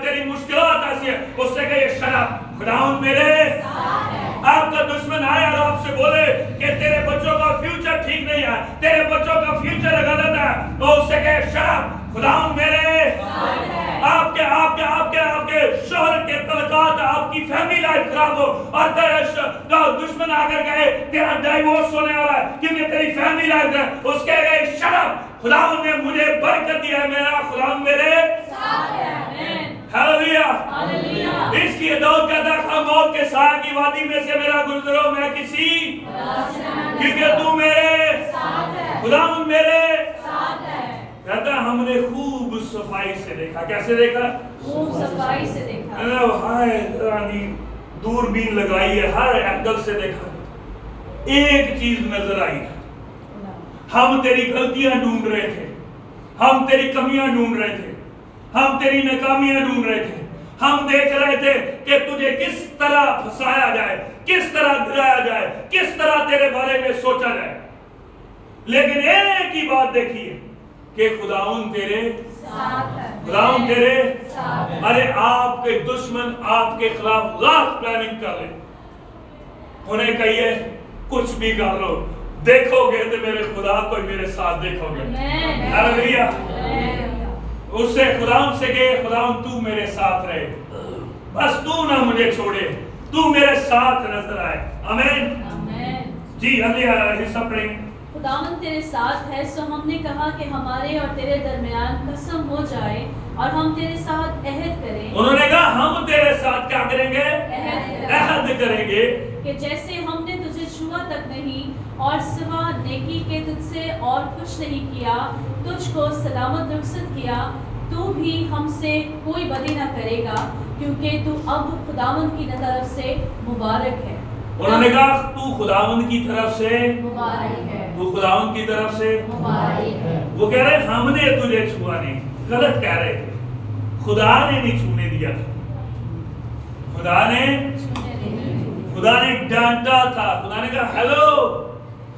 तेरी मुश्किलात ऐसी है, उससे कहे शराब खुदावन मेरे। आपका दुश्मन आए और आपसे बोले कि तेरे बच्चों का फ्यूचर ठीक नहीं है, तेरे बच्चों का फ्यूचर गलत है, तो उससे कहे शराब खुदावन मेरे। आपके आपके आपके आपके शोहर के तलकात, आपकी फैमिली लाइफ खराब हो और तेरा दुश्मन आकर कहे तेरा डाइवोर्स होने वाला है क्योंकि तेरी फैमिली लाइफ है, उसके कहे शराब खुदावन ने मुझे बरकत दिया है, मेरा खुदावन मेरे साथ है। हालेलुया। इसलिए दाऊद कहता है मौत के साए की वादी में से मेरा गुजरो मैं किसी, क्योंकि तू मेरे साथ है, खुदावन मेरे साथ है। कहता हमने खूब सफाई से देखा। कैसे देखा? खूब सफाई से देखा। हाय दूरबीन लगाई है, हर एंगल से देखा, एक चीज नजर आई, हम तेरी गलतियां ढूंढ रहे थे, हम तेरी कमियां ढूंढ रहे थे, हम तेरी नाकामियां ढूंढ रहे थे, हम देख रहे थे कि तुझे किस तरह फंसाया जाए, किस तरह गिराया जाए, किस तरह तेरे बारे में सोचा जाए, लेकिन एक ही बात देखी है कि खुदावन तेरे साथ है, खुदावन तेरे साथ है। अरे आपके दुश्मन आपके खिलाफ लाख प्लानिंग कर ले, उन्हें कहिए कुछ भी कर लो, देखोगे तो मेरे खुदा को मेरे साथ देखोगे। हालेलुया। उससे खुदावन से कहे खुदावन तू मेरे साथ रहे, बस तू ना मुझे छोड़े, तू मेरे साथ नजर आए। आमीन। जी अगले हिस्सा पढ़ेंगे। खुदावन तेरे साथ है, सो हमने कहा कि हमारे और तेरे दरमियान कसम हो जाए और हम तेरे साथ अहद करें। उन्होंने कहा हम तेरे साथ क्या करेंगे? अहद करेंगे कि जैसे हमने तुझे छुआ तक नहीं और सिवा नेकी के तुझसे और कुछ नहीं किया, तुझको सलामत रुखसत किया, तू भी हमसे कोई बदी ना करेगा, क्योंकि तू अब खुदावन की तरफ से मुबारक है। उन्होंने कहा तू खुदावन की तरफ से मुबारक है, तू खुदावन की तरफ से मुबारक है। वो कह रहे हमने तुझे छुआ नहीं, गलत कह रहे थे, खुदा ने नहीं छूने दिया था, खुदा ने डांटा था, खुदा ने कहा हेलो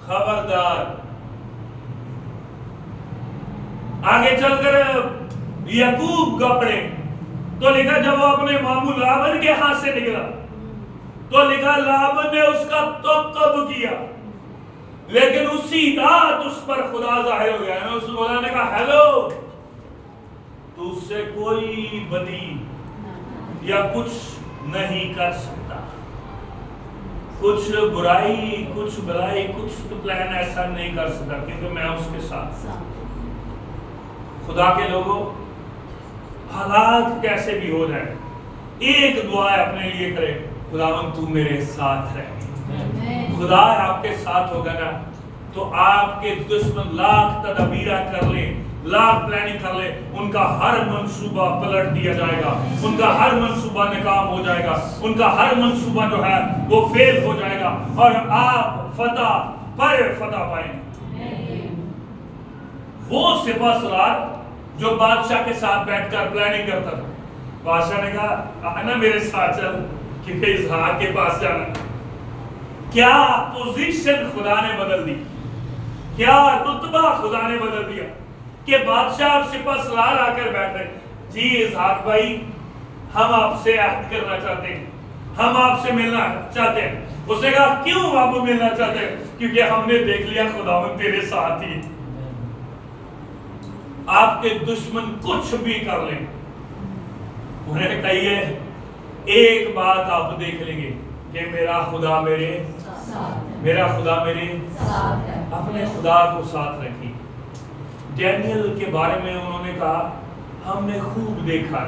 खबरदार। आगे चलकर याकूब का पढ़े तो लिखा जब वो अपने मामू लाबन के हाथ से निकला तो लिखा लाबन ने उसका तौक़ुब किया, लेकिन उसी रात उस पर खुदा जाहिर हो गया। उस खुदा ने कहा हेलो तुझसे कोई बदी या कुछ नहीं कर सकता, कुछ बुराई कुछ भलाई कुछ तो प्लान ऐसा नहीं कर सकता, क्योंकि मैं उसके साथ। खुदा के लोगों हालात कैसे भी हो जाए, एक दुआ अपने लिए करें, खुदावन तू मेरे साथ रहे। खुदा आपके साथ होगा ना तो आपके दुश्मन लाख तदबीरा कर ले, लाख प्लानिंग कर ले, उनका हर मंसूबा पलट दिया जाएगा, उनका हर मंसूबा नाकाम हो जाएगा, उनका हर मंसूबा जो है वो फेल हो जाएगा और आप फतह पर फतह पाएंगे। वो सिपह सलार जो बादशाह के साथ बैठकर प्लानिंग करता था, बादशाह ने कहा आना मेरे साथ चल, क्योंकि इसहाक के पास जाना। क्या पोजीशन खुदा ने बदल दी, क्या रुतबा खुदा ने बदल दिया कि बादशाह और सिपह सलार आकर बैठे। जी इसहाक भाई, हम आपसे अहद करना चाहते हैं, हम आपसे मिलना चाहते हैं। उसने कहा क्यों आप मिलना चाहते हैं? क्योंकि हमने देख लिया खुदावंद तेरे साथ ही। आपके दुश्मन कुछ भी कर लें, उन्हें कहिए एक बात आप देख लेंगे कि मेरा खुदा मेरे साथ है। अपने खुदा को साथ रखी। डैनियल के बारे में उन्होंने कहा हमने खूब देखा,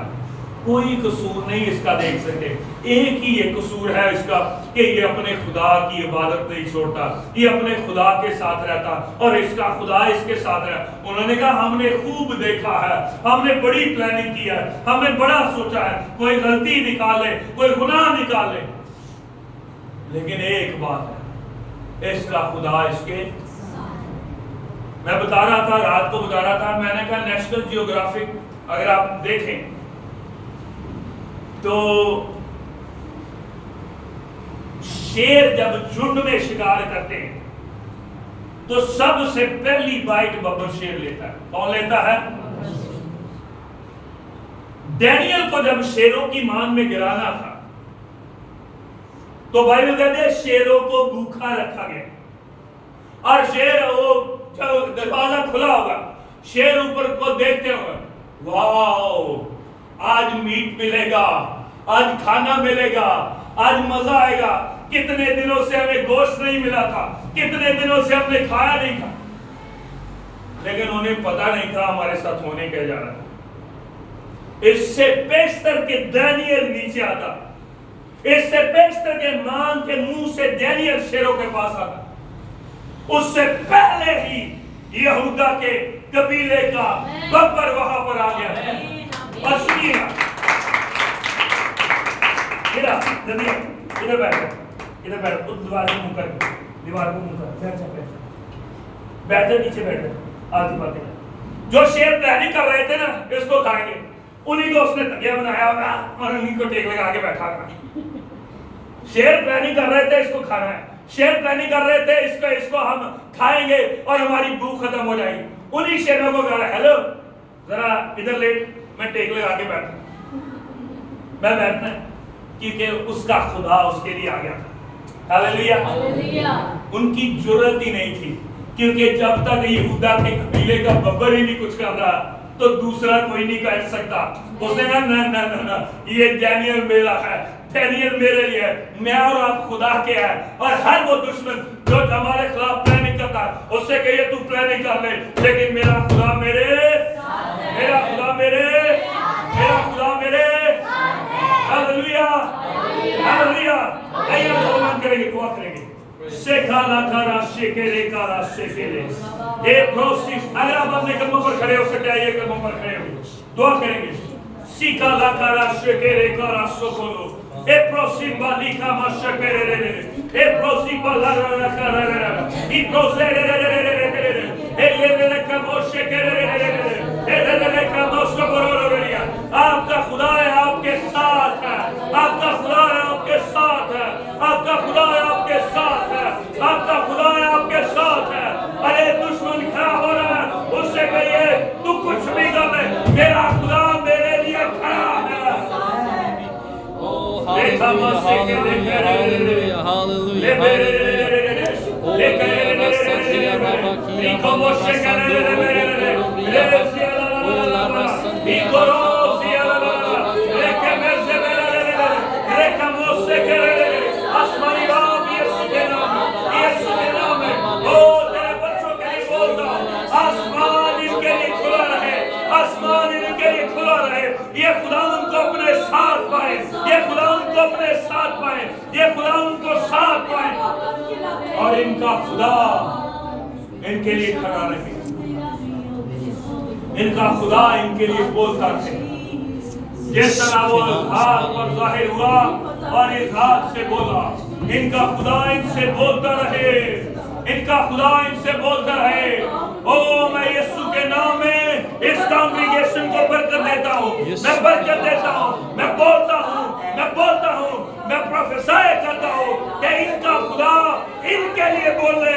कोई कसूर नहीं इसका देख सके, एक ही ये कसूर है इसका कि ये अपने खुदा की इबादत नहीं छोड़ता, ये अपने खुदा के साथ रहता और इसका खुदा इसके साथ है। उन्होंने कहा हमने खूब देखा है, हमने बड़ी प्लानिंग की है, हमने बड़ा सोचा है, कोई गलती निकाले, कोई गुनाह निकाले, लेकिन एक बात है, इसका खुदा इसके। मैं बता रहा था, रात को बता रहा था, मैंने कहा नेशनल जियोग्राफिक अगर आप देखें तो शेर जब झुंड में शिकार करते हैं तो सबसे पहली बाइट बब्बर शेर लेता है। कौन लेता है? डैनियल को जब शेरों की मान में गिराना था तो बाइबल कहते हैं शेरों को भूखा रखा गया और शेर वो दरवाजा खुला होगा, शेर ऊपर को देखते हुए वाह आज मीट मिलेगा, आज खाना मिलेगा, आज मजा आएगा, कितने दिनों से हमें गोश्त नहीं मिला था, कितने दिनों से हमने खाया नहीं था। लेकिन उन्हें पता नहीं था हमारे साथ होने क्या जा रहा है। इससे बेशतर के डैनियल नीचे आता, इससे बेशतर के मान के मुंह से डैनियल शेरों के पास आता, उससे पहले ही यहूदा के कबीले का बब्बर वहां पर आ गया। और सुनिए इधर बैठ, उस दीवार को मुंह कर, दीवार को मुंह कर, बैठ जा नीचे बैठ जा। आधी बातें जो शेर प्लानिंग कर रहे थे ना इसको खाएंगे, उन्हीं को उसने तकिया बनाया होगा और उन्हीं को टेक लगा के बैठा था। शेर प्लानिंग कर रहे थे इसको खाना है, शेर प्लानिंग कर रहे थे इसको हम खाएंगे और हमारी भूख खत्म हो जाएगी। उन्हीं शेरों को कहा हेलो जरा इधर लेट, मैं टेक लगा के बैठा, मैं बैठना है क्योंकि उसका खुदा उसके लिए आ गया था। हालेलुया। उनकी जरूरत ही नहीं थी क्योंकि जब तक यहूदा के कबीले का बब्बर ही नहीं कुछ कर रहा तो दूसरा कोई नहीं कर सकता। उसने कहा ना, ये डैनियल मेरा है, डैनियल मेरे लिए, मैं और आप खुदा के हैं। और हर वो दुश्मन जो हमारे खिलाफ प्लानिंग करता है उससे कहिए तू प्लानिंग कर ले, लेकिन मेरा खुदा मेरे हालेलुया। आइए हम करेंगे, दुआ करेंगे। अगर आप अपने कदमों पर खड़े हो सकते हैं, कदमों पर खड़े हो दुआ करेंगे। सीखा लाकारा शेकेरे का रास्तो खोलो, ए प्रोसिमा लिखा मशकेरे रे, ए प्रोसिमा लारा करा रे, ई प्रोसेरे रे रे रे रे रे, ए ये रे का मशकेरे रे रे रे, ए रे का मशकोरो रे रे। आपका खुदा है, आपके साथ है, आपका खुदा है, आपके साथ है, आपका खुदा है, आपके साथ है, आपका खुदा है, आपके साथ है। अरे दुश्मन क्या हो रहा है उससे कहिए तू कुछ भी कर ले, मेरा खुदा मेरे लिए खड़ा है। ये खुदा उनको अपने साथ पाए, ये खुदा उनको अपने साथ पाए, ये खुदा उनको साथ पाए। और इनका खुदा इनके लिए खड़ा रहे, इनका खुदा इनके लिए बोलता रहे। जिस तरह वो अल्फाज पर जाहिर हुआ और इज़हार से बोला, इनका खुदा इनसे बोलता रहे, इनका खुदा इनसे बोलता रहे। ओ मैं यीशु के नाम में इस कांग्रीगेशन को बरकत देता हूँ, मैं बरकत देता हूँ, मैं बोलता हूँ, मैं प्रोफेसाई करता हूँ कि इनका खुदा इनके लिए बोले।